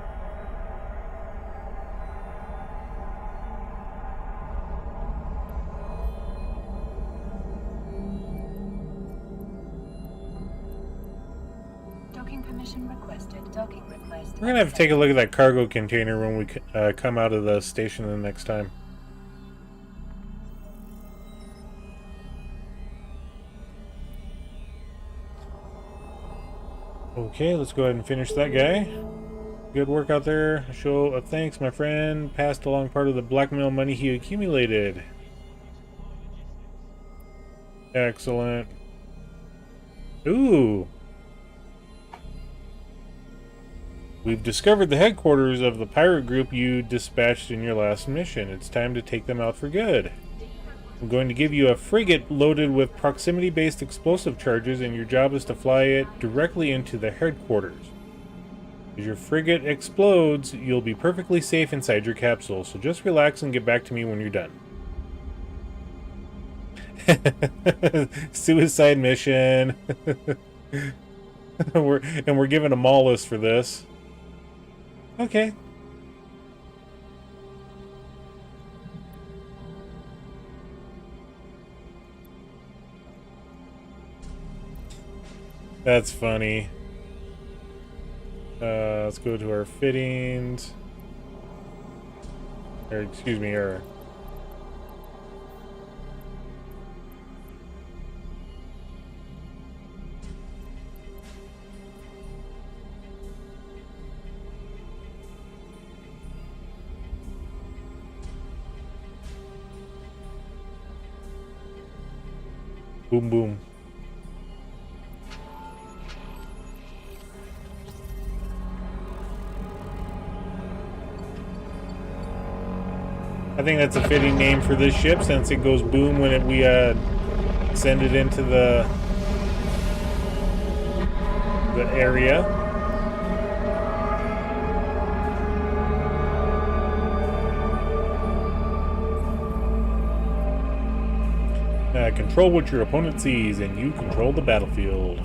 Docking permission requested. Docking request. We're gonna have to take a look at that cargo container when we come out of the station the next time. Okay, let's go ahead and finish that guy. Good work out there. A show of thanks, my friend. Passed along part of the blackmail money he accumulated. Excellent. Ooh. We've discovered the headquarters of the pirate group you dispatched in your last mission. It's time to take them out for good. I'm going to give you a frigate loaded with proximity-based explosive charges, and your job is to fly it directly into the headquarters. As your frigate explodes, you'll be perfectly safe inside your capsule, so just relax and get back to me when you're done. Suicide mission. we're given a mall list for this. Okay. That's funny. Let's go to our fittings. Or, excuse me, our... Boom, boom. I think that's a fitting name for this ship, since it goes boom when we send it into the area. Control what your opponent sees, and you control the battlefield.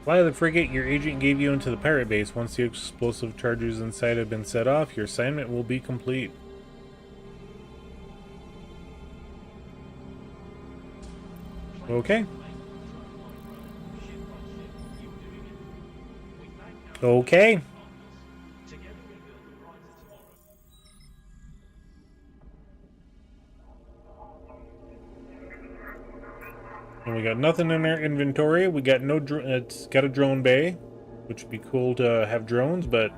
Fly the frigate your agent gave you into the pirate base. Once the explosive charges inside have been set off, your assignment will be complete. Okay. Okay. And we got nothing in our inventory. We got no it's got a drone bay, which would be cool to have drones, but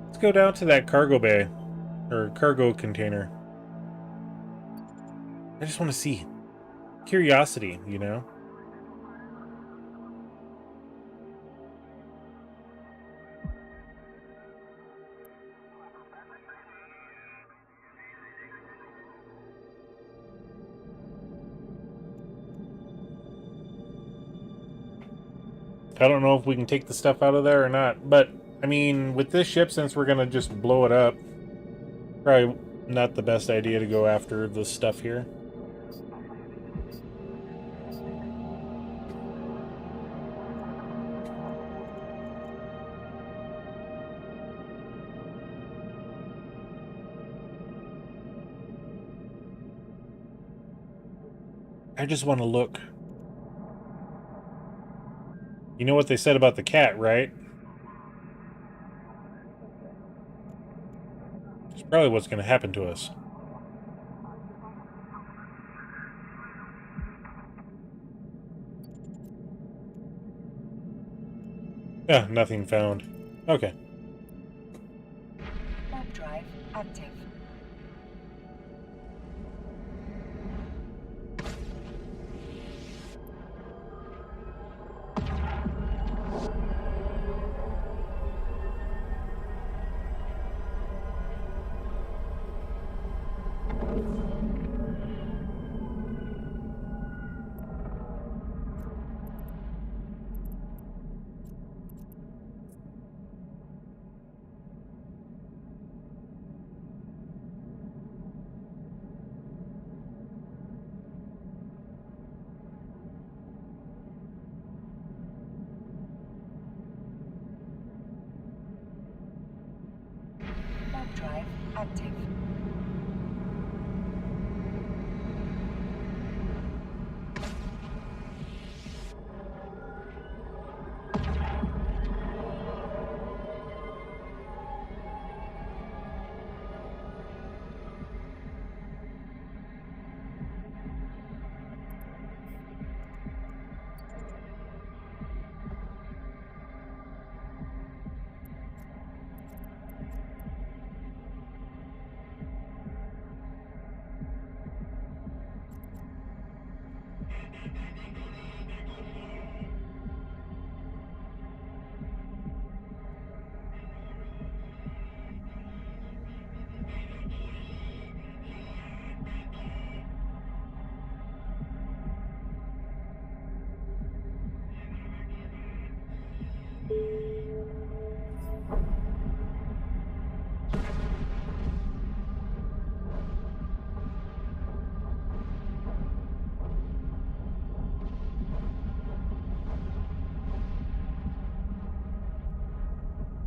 let's go down to that cargo bay or cargo container. I just want to see. Curiosity, you know. I don't know if we can take the stuff out of there or not, but I mean, with this ship, since we're gonna just blow it up, probably not the best idea to go after this stuff here. I just want to look. You know what they said about the cat, right? It's probably what's going to happen to us. Yeah, nothing found. Okay. Warp drive active. Warp drive active.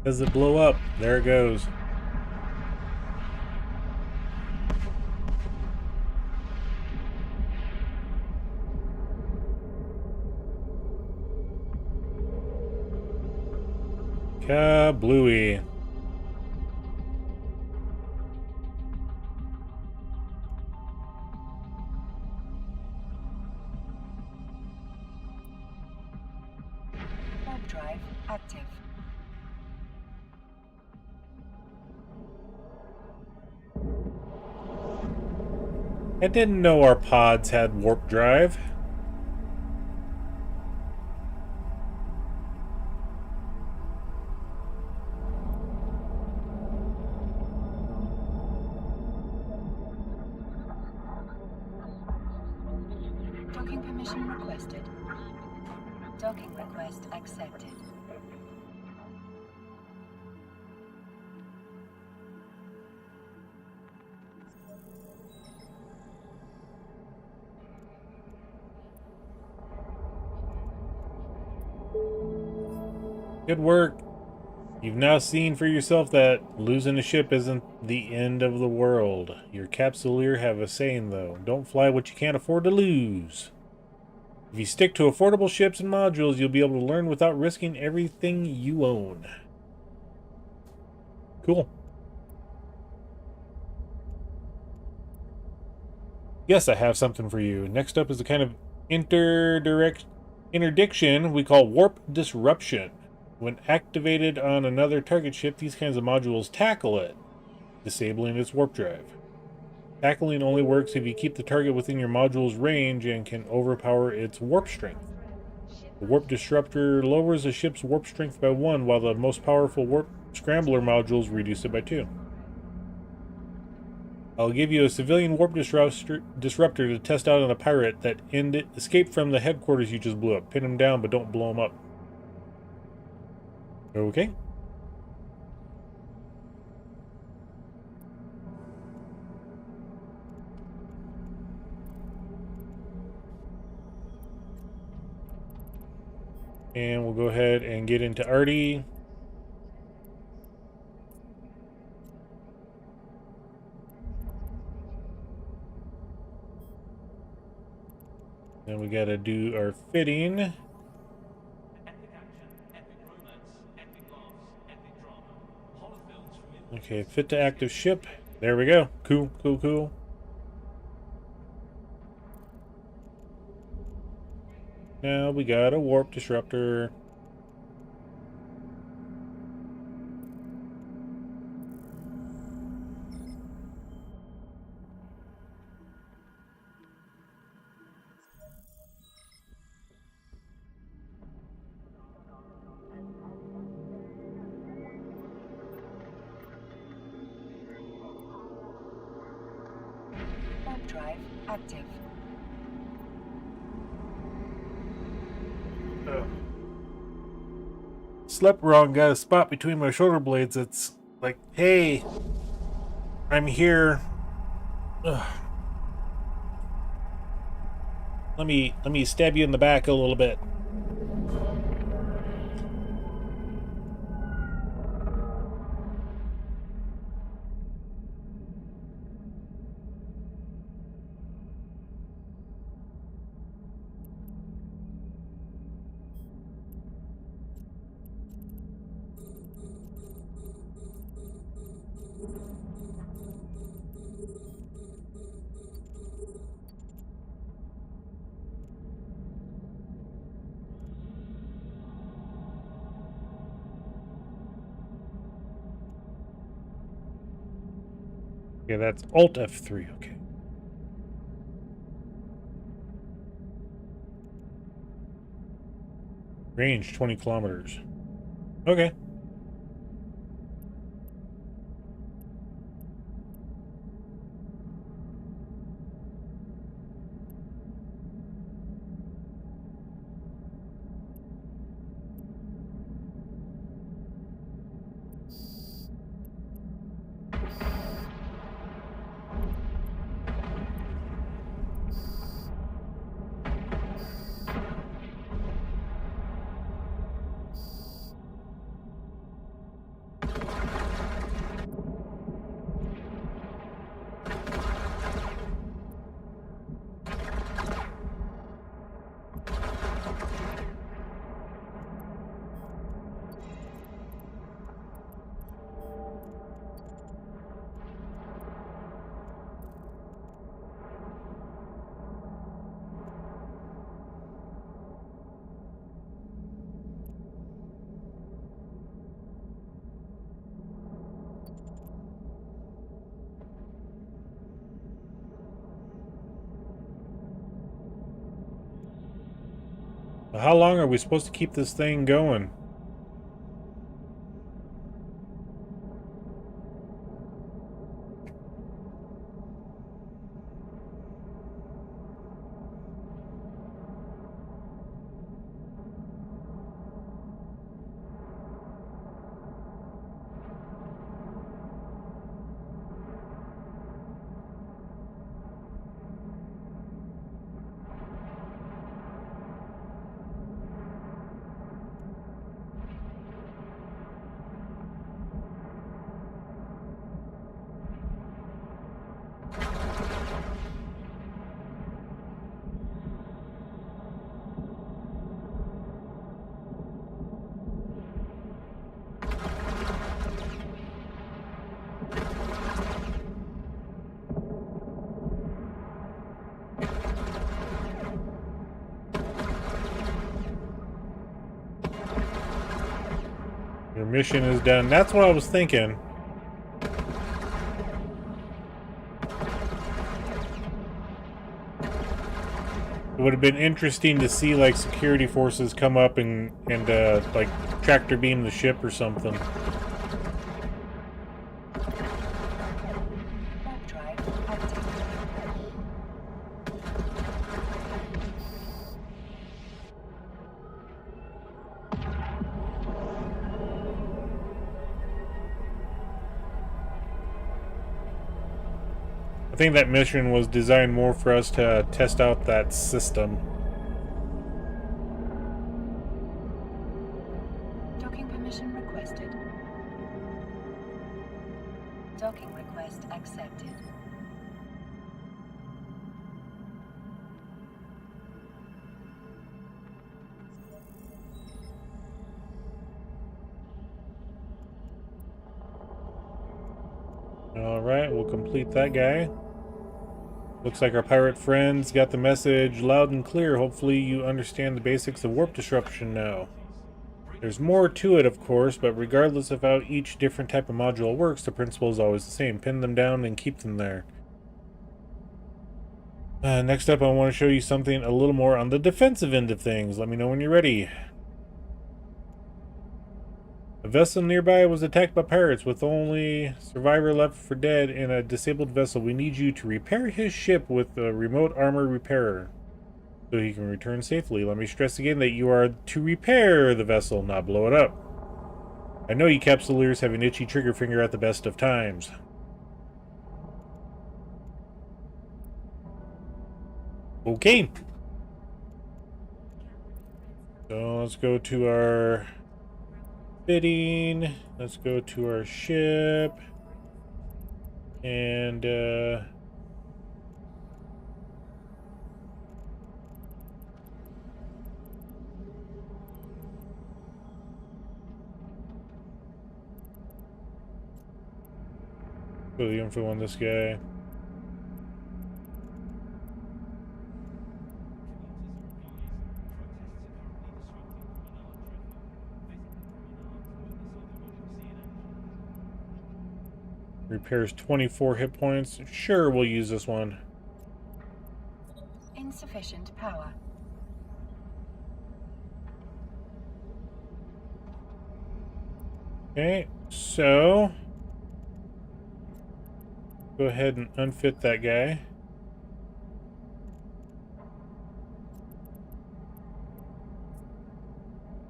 Does it blow up? There it goes. Kablooey. drive active. I didn't know our pods had warp drive. Docking permission requested. Docking request accepted. Good work. You've now seen for yourself that losing a ship isn't the end of the world. Your capsuleer have a saying though, don't fly what you can't afford to lose. If you stick to affordable ships and modules, you'll be able to learn without risking everything you own. Cool. Yes, I have something for you. Next up is a kind of interdiction we call warp disruption. When activated on another target ship, these kinds of modules tackle it, disabling its warp drive. Tackling only works if you keep the target within your module's range and can overpower its warp strength. The warp disruptor lowers a ship's warp strength by 1, while the most powerful warp scrambler modules reduce it by 2. I'll give you a civilian warp disruptor to test out on a pirate that escaped from the headquarters you just blew up. Pin him down, but don't blow him up. Okay. And we'll go ahead and get into Artie. Then we gotta do our fitting. Epic action, epic romance, epic laughs, epic drama. Holofilms from it. Okay, fit to active ship. There we go. Cool, cool, cool. Now we got a warp disruptor. Warp drive active. Slept wrong, got a spot between my shoulder blades. It's like, hey, I'm here. Ugh. Let me stab you in the back a little bit. Okay, that's Alt F3, okay. Range 20 kilometers. Okay. How long are we supposed to keep this thing going? Your mission is done. That's what I was thinking. It would have been interesting to see like security forces come up and like tractor beam the ship or something. Warp drive active. I think that mission was designed more for us to test out that system. Docking permission requested. Docking request accepted. Alright, we'll complete that guy. Looks like our pirate friends got the message loud and clear. Hopefully you understand the basics of warp disruption now. There's more to it, of course, but regardless of how each different type of module works, the principle is always the same. Pin them down and keep them there. Next up, I want to show you something a little more on the defensive end of things. Let me know when you're ready. A vessel nearby was attacked by pirates with only survivor left for dead in a disabled vessel. We need you to repair his ship with a remote armor repairer so he can return safely. Let me stress again that you are to repair the vessel, not blow it up. I know you capsuleers have an itchy trigger finger at the best of times. Okay. So let's go to our bidding. Let's go to our ship. And put the info on this guy. Repairs 24 hit points. Sure, we'll use this one. Insufficient power. Okay, so go ahead and unfit that guy.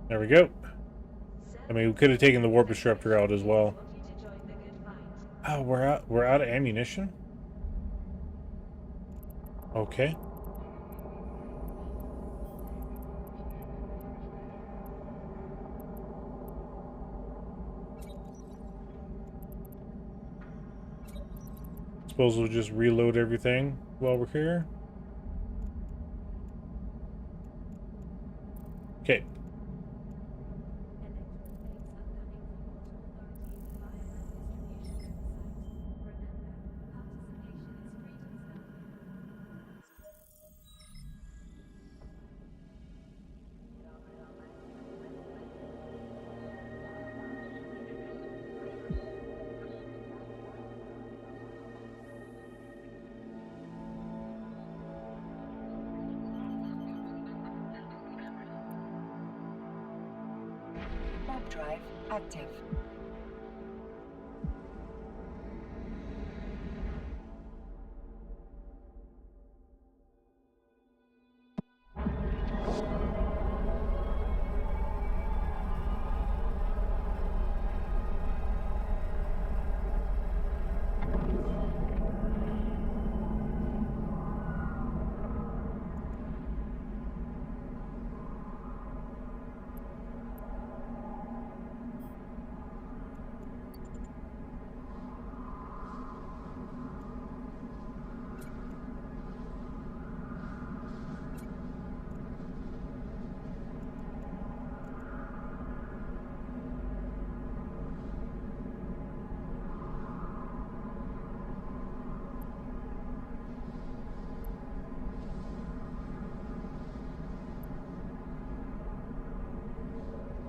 There we go. I mean, we could have taken the warp disruptor out as well. Oh, we're out of ammunition? Okay. Suppose we'll just reload everything while we're here. Okay. warp drive active.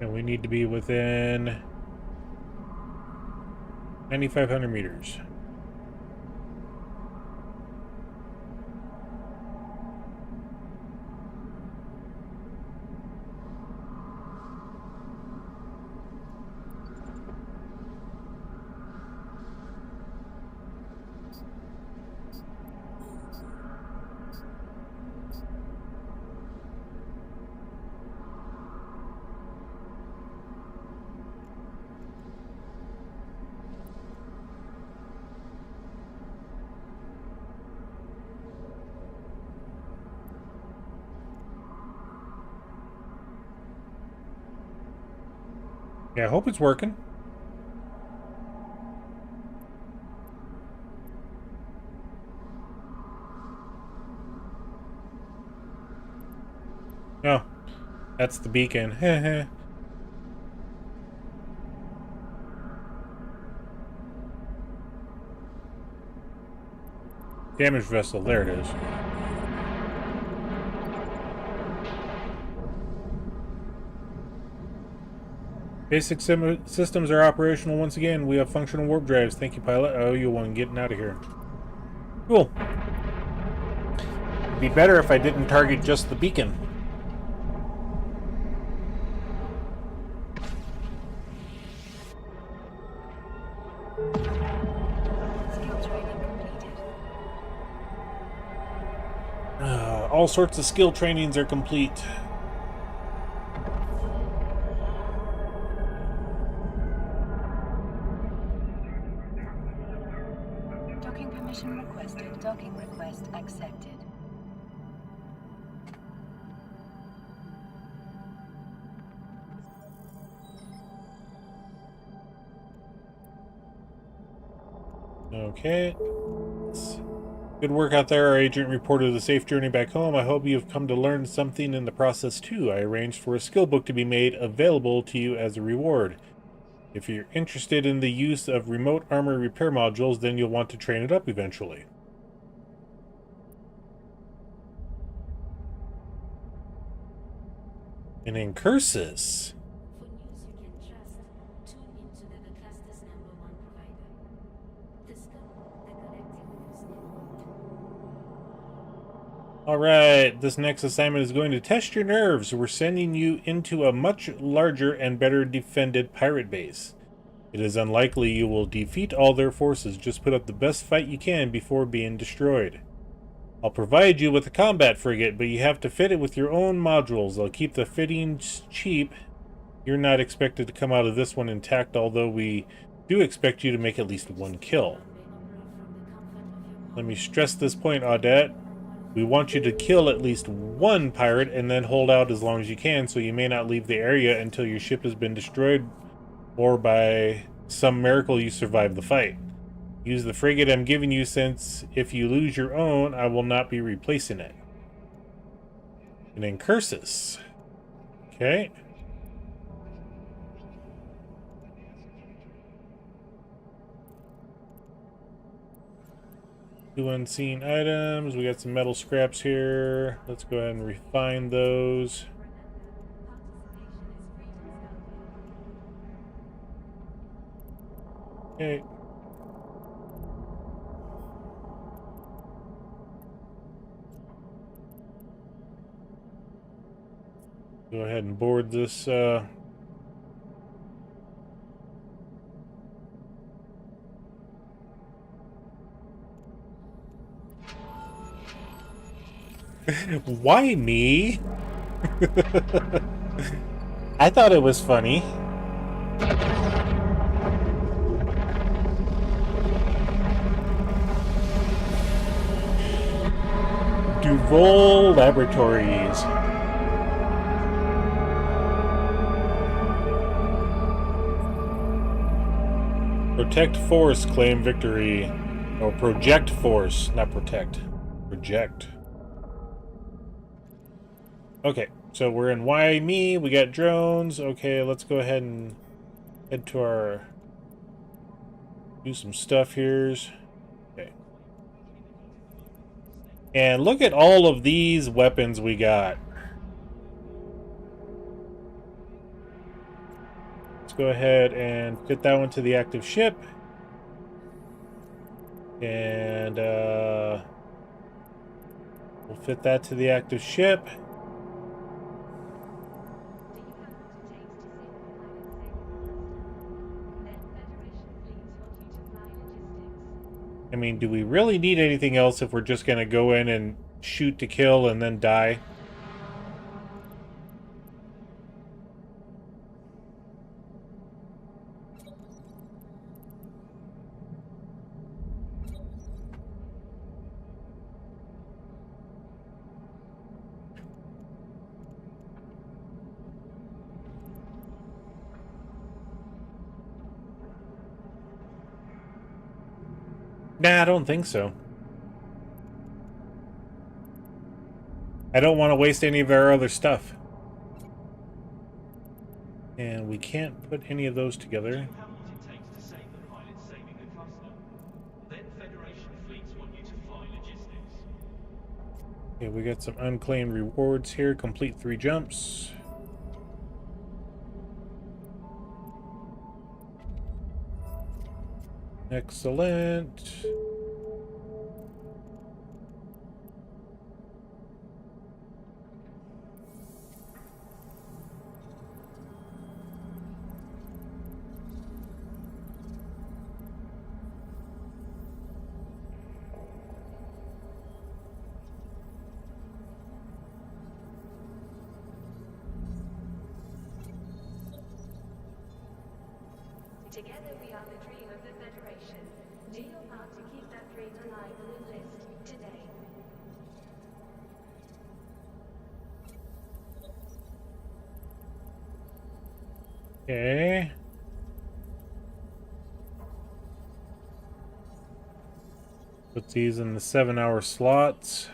And we need to be within 9,500 meters. Yeah, I hope it's working. Oh, that's the beacon. Damaged vessel, there it is. Basic systems are operational once again. We have functional warp drives. Thank you, pilot. I owe you one. Getting out of here. Cool. It'd be better if I didn't target just the beacon. Skill training completed. All sorts of skill trainings are complete. Docking permission requested. Docking request accepted. Okay. Good work out there. Our agent reported a safe journey back home. I hope you've come to learn something in the process too. I arranged for a skill book to be made available to you as a reward. If you're interested in the use of remote armor repair modules, then you'll want to train it up eventually. And in curses. For news you can trust, tune into the cluster's #1 provider. Discover the Collective News Network. Alright, this next assignment is going to test your nerves. We're sending you into a much larger and better defended pirate base. It is unlikely you will defeat all their forces. Just put up the best fight you can before being destroyed. I'll provide you with a combat frigate, but you have to fit it with your own modules. I'll keep the fittings cheap. You're not expected to come out of this one intact, although we do expect you to make at least one kill. Let me stress this point, Audette. We want you to kill at least one pirate and then hold out as long as you can, so you may not leave the area until your ship has been destroyed or by some miracle you survive the fight. Use the frigate I'm giving you, since if you lose your own, I will not be replacing it. And then curses. Okay. Two unseen items. We got some metal scraps here. Let's go ahead and refine those. Okay. Go ahead and board this Why me? I thought it was funny. Duval Laboratories. Protect Force claim victory. Or Project Force, not protect. Project. Okay, so we're in Why Me, we got drones. Okay, let's go ahead and head to our... do some stuff here. Okay. And look at all of these weapons we got. Let's go ahead and fit that one to the active ship. And we'll fit that to the active ship. I mean, do we really need anything else if we're just going to go in and shoot to kill and then die? Nah, I don't think so. I don't want to waste any of our other stuff. And we can't put any of those together. How long it takes to save the pilot saving the customer. Then Federation fleets want you to fly logistics. Okay, we got some unclaimed rewards here. Complete 3 jumps. Excellent. Together we are the dream of the Federation. Do your part to keep that dream alive and enlist today. Okay. Put these in the 7-hour slots.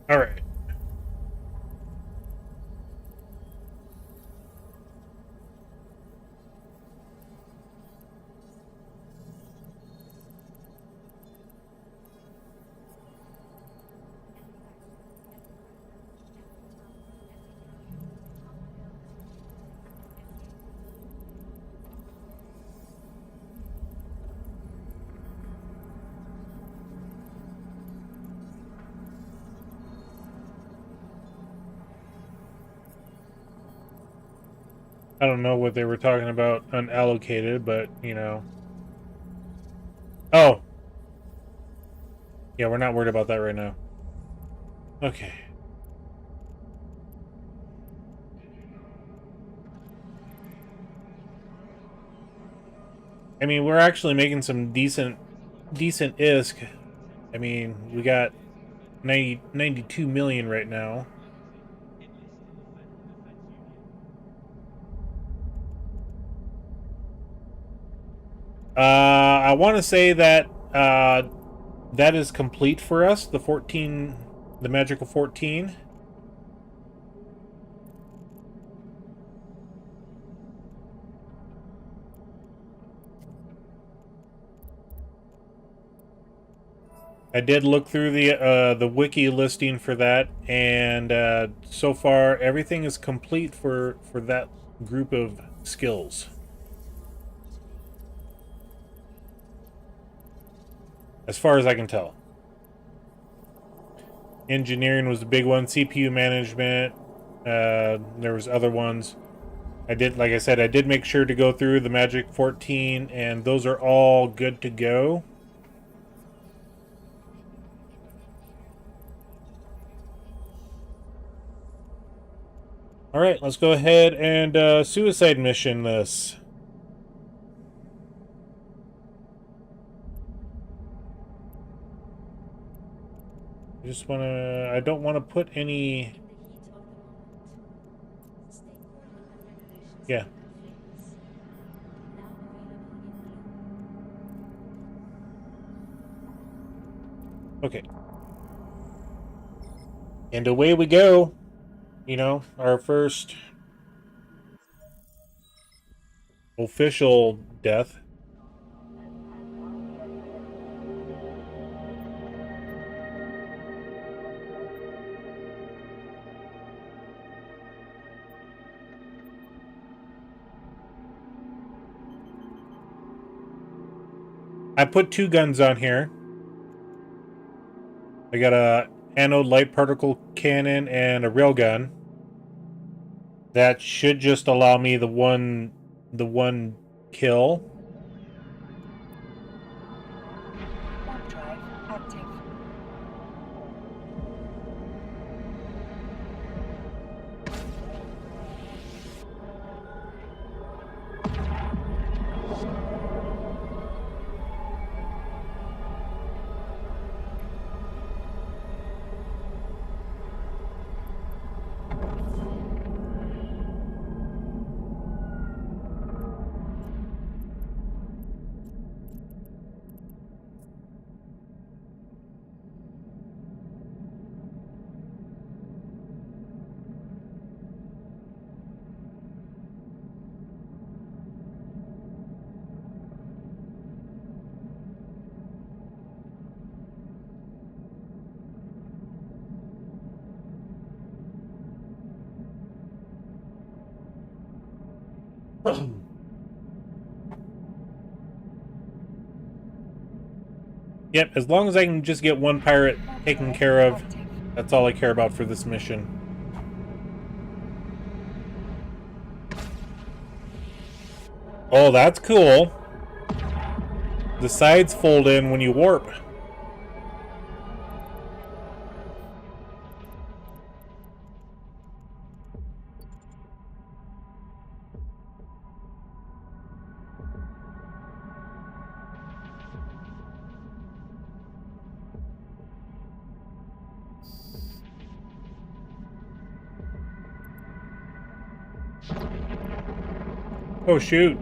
All right. I don't know what they were talking about unallocated, but, you know. Oh! Yeah, we're not worried about that right now. Okay. I mean, we're actually making some decent ISK. I mean, we got 92 million right now. I want to say that that is complete for us. The magical 14. I did look through the wiki listing for that, and so far everything is complete for that group of skills. As far as I can tell. Engineering was the big one. CPU management. There was other ones. Like I said, I did make sure to go through the Magic 14, and those are all good to go. Alright, let's go ahead and suicide mission this. I don't want to put any... Yeah. Okay. And away we go. You know, our first official death. I put 2 guns on here. I got a anode light particle cannon and a railgun. That should just allow me the one kill. Warp drive active. Yep, as long as I can just get one pirate taken care of, that's all I care about for this mission. Oh, that's cool. The sides fold in when you warp. Oh, shoot.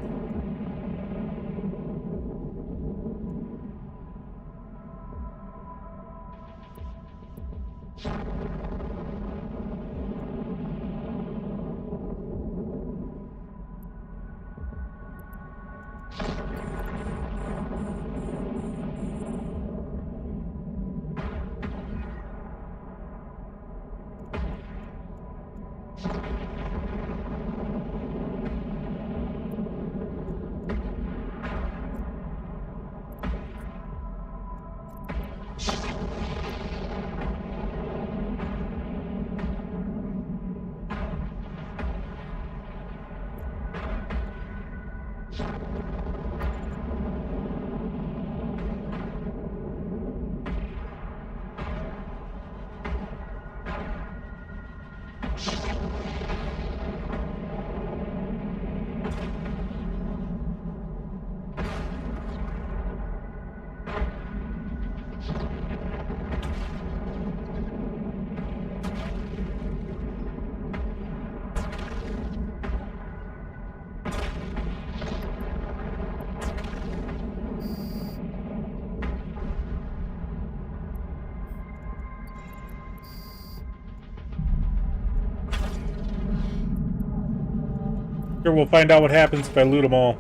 Sure, we'll find out what happens if I loot them all.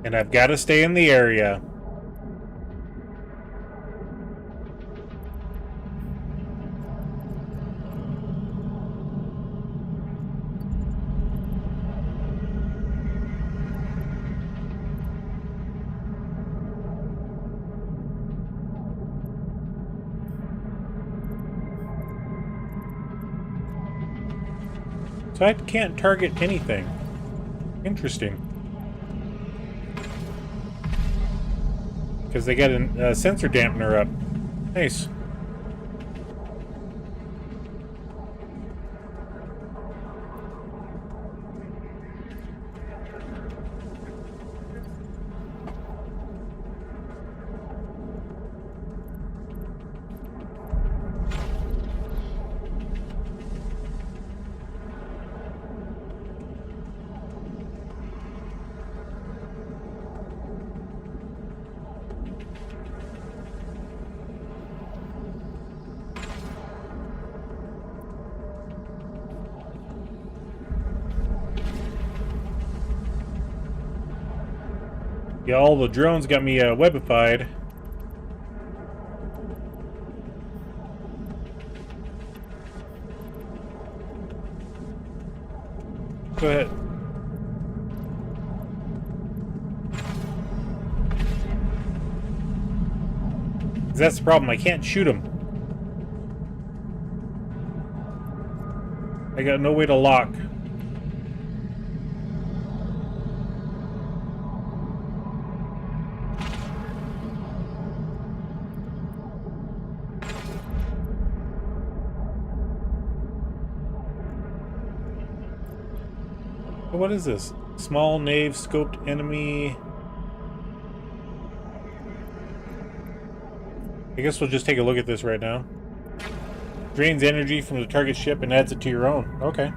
And I've got to stay in the area. So I can't target anything. Interesting. Because they got a sensor dampener up. Nice. Yeah, all the drones got me webified. Go ahead. That's the problem. I can't shoot them. I got no way to lock. What is this? Small nave scoped enemy. I guess we'll just take a look at this right now. Drains energy from the target ship and adds it to your own. Okay.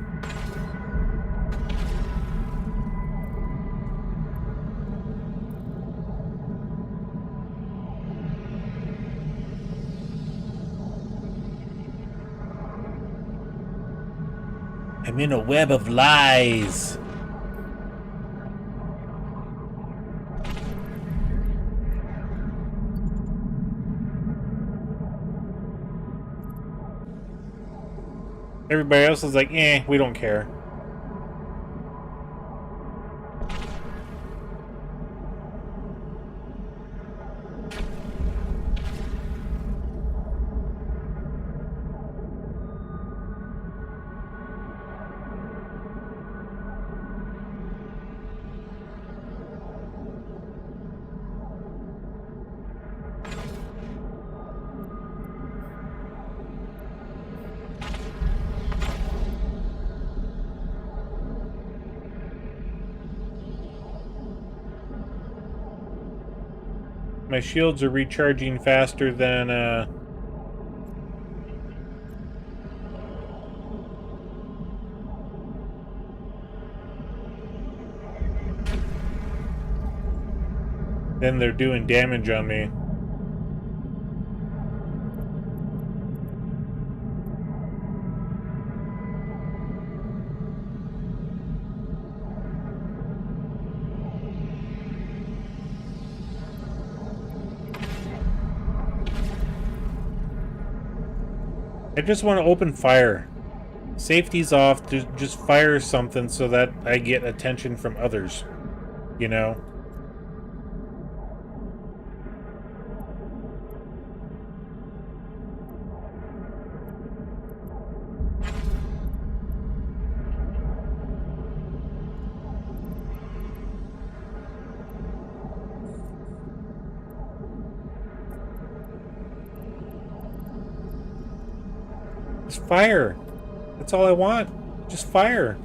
I'm in a web of lies. Everybody else is like, we don't care. My shields are recharging faster than, then they're doing damage on me. I just want to open fire. Safety's off, just fire something so that I get attention from others, you know? Just fire. That's all I want. Just fire.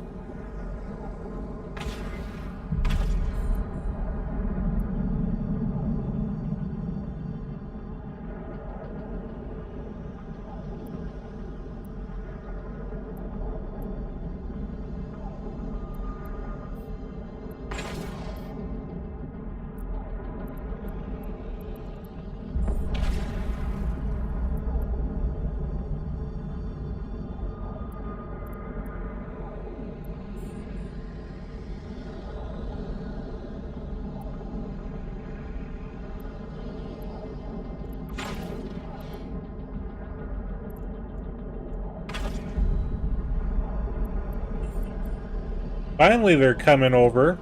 Finally, they're coming over.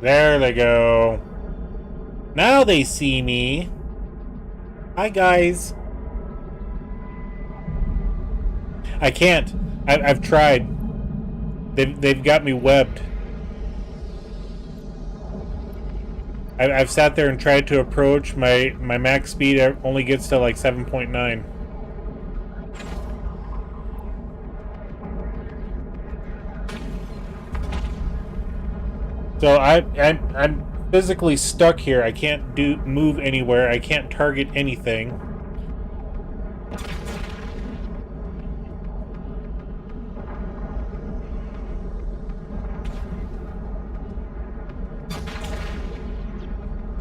There they go. Now they see me. Hi, guys. I can't. I've tried. They've got me webbed. I've sat there and tried to approach. My max speed only gets to like 7.9. So I'm physically stuck here. I can't move anywhere. I can't target anything.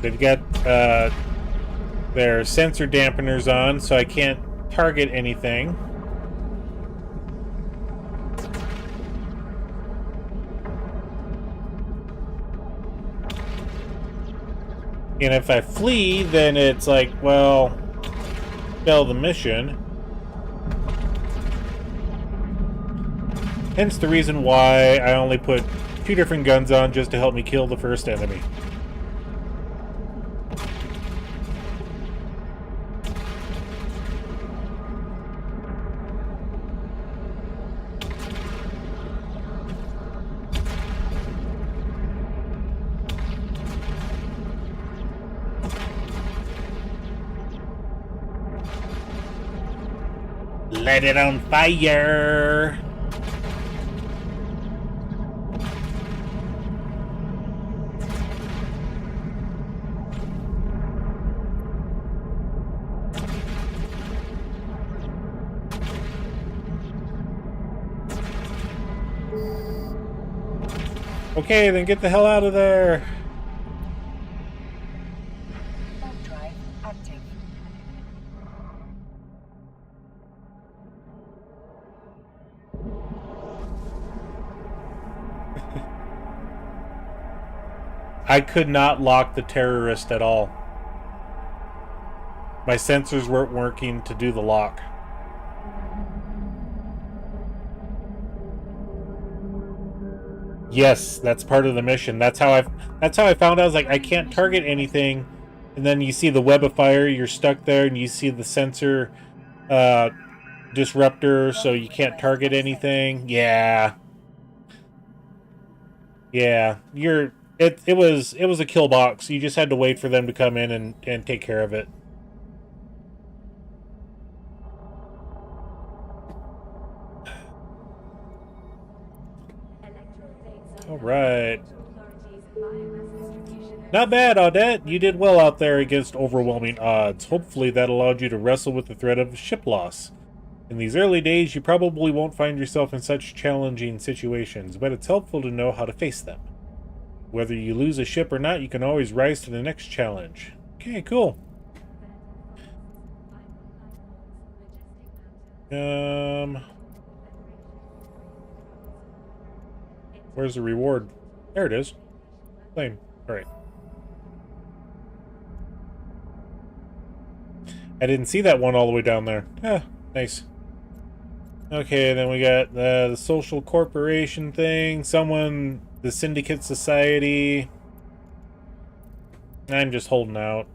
They've got their sensor dampeners on, so I can't target anything. And if I flee, then it's like, well, fail the mission. Hence the reason why I only put 2 different guns on just to help me kill the first enemy. Light it on fire! Okay, then get the hell out of there! Belt drive active. I could not lock the terrorist at all. My sensors weren't working to do the lock. Yes, that's part of the mission. That's how I found out. I was like, I can't target anything. And then you see the web of fire, you're stuck there, and you see the sensor disruptor, so you can't target anything. Yeah. Yeah. It was a kill box. You just had to wait for them to come in and take care of it. All right. Not bad, Audette. You did well out there against overwhelming odds. Hopefully that allowed you to wrestle with the threat of ship loss. In these early days, you probably won't find yourself in such challenging situations, but it's helpful to know how to face them. Whether you lose a ship or not, you can always rise to the next challenge. Okay, cool. Where's the reward? There it is. Claim. Alright. I didn't see that one all the way down there. Ah, nice. Okay, then we got the social corporation thing. The Syndicate Society. I'm just holding out.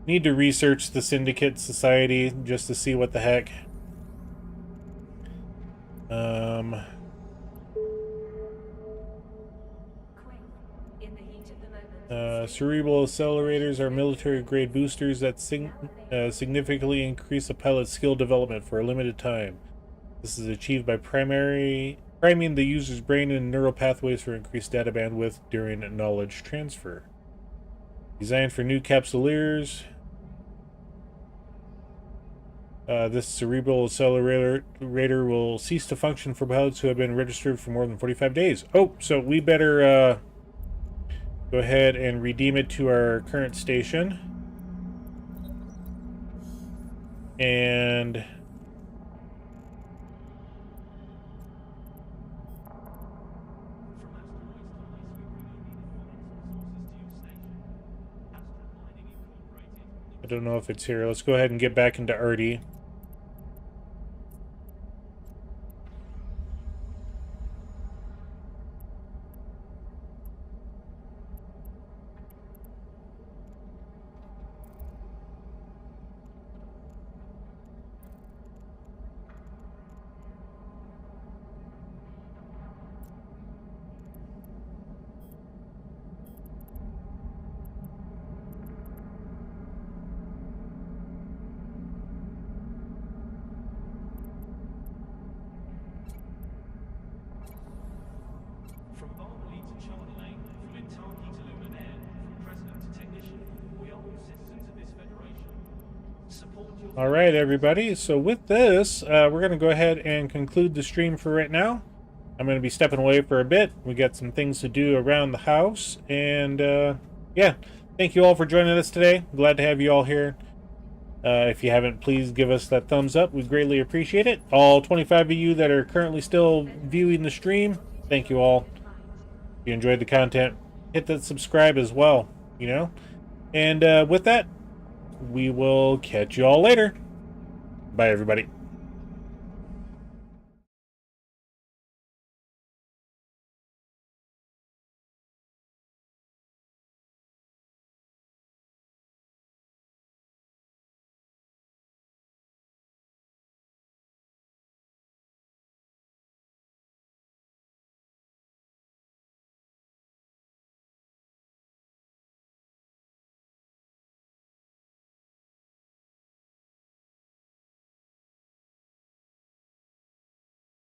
Need to research the Syndicate Society just to see what the heck. Cerebral accelerators are military-grade boosters that significantly increase a pilot's skill development for a limited time. This is achieved by priming the user's brain and neural pathways for increased data bandwidth during knowledge transfer. Designed for new capsuleers, this cerebral accelerator will cease to function for pilots who have been registered for more than 45 days. Oh, so we better go ahead and redeem it to our current station. And don't know if it's here. Let's go ahead and get back into Artie. From Barnley to Charlemagne, from Intaki to Luminaire, from president to technician, we are all citizens of this federation. Support your... All right, everybody. So with this, we're going to go ahead and conclude the stream for right now. I'm going to be stepping away for a bit. We got some things to do around the house. And, yeah, thank you all for joining us today. Glad to have you all here. If you haven't, please give us that thumbs up. We greatly appreciate it. All 25 of you that are currently still viewing the stream, thank you all. If you enjoyed the content, hit that subscribe as well, you know. And with that, we will catch you all later. Bye, everybody.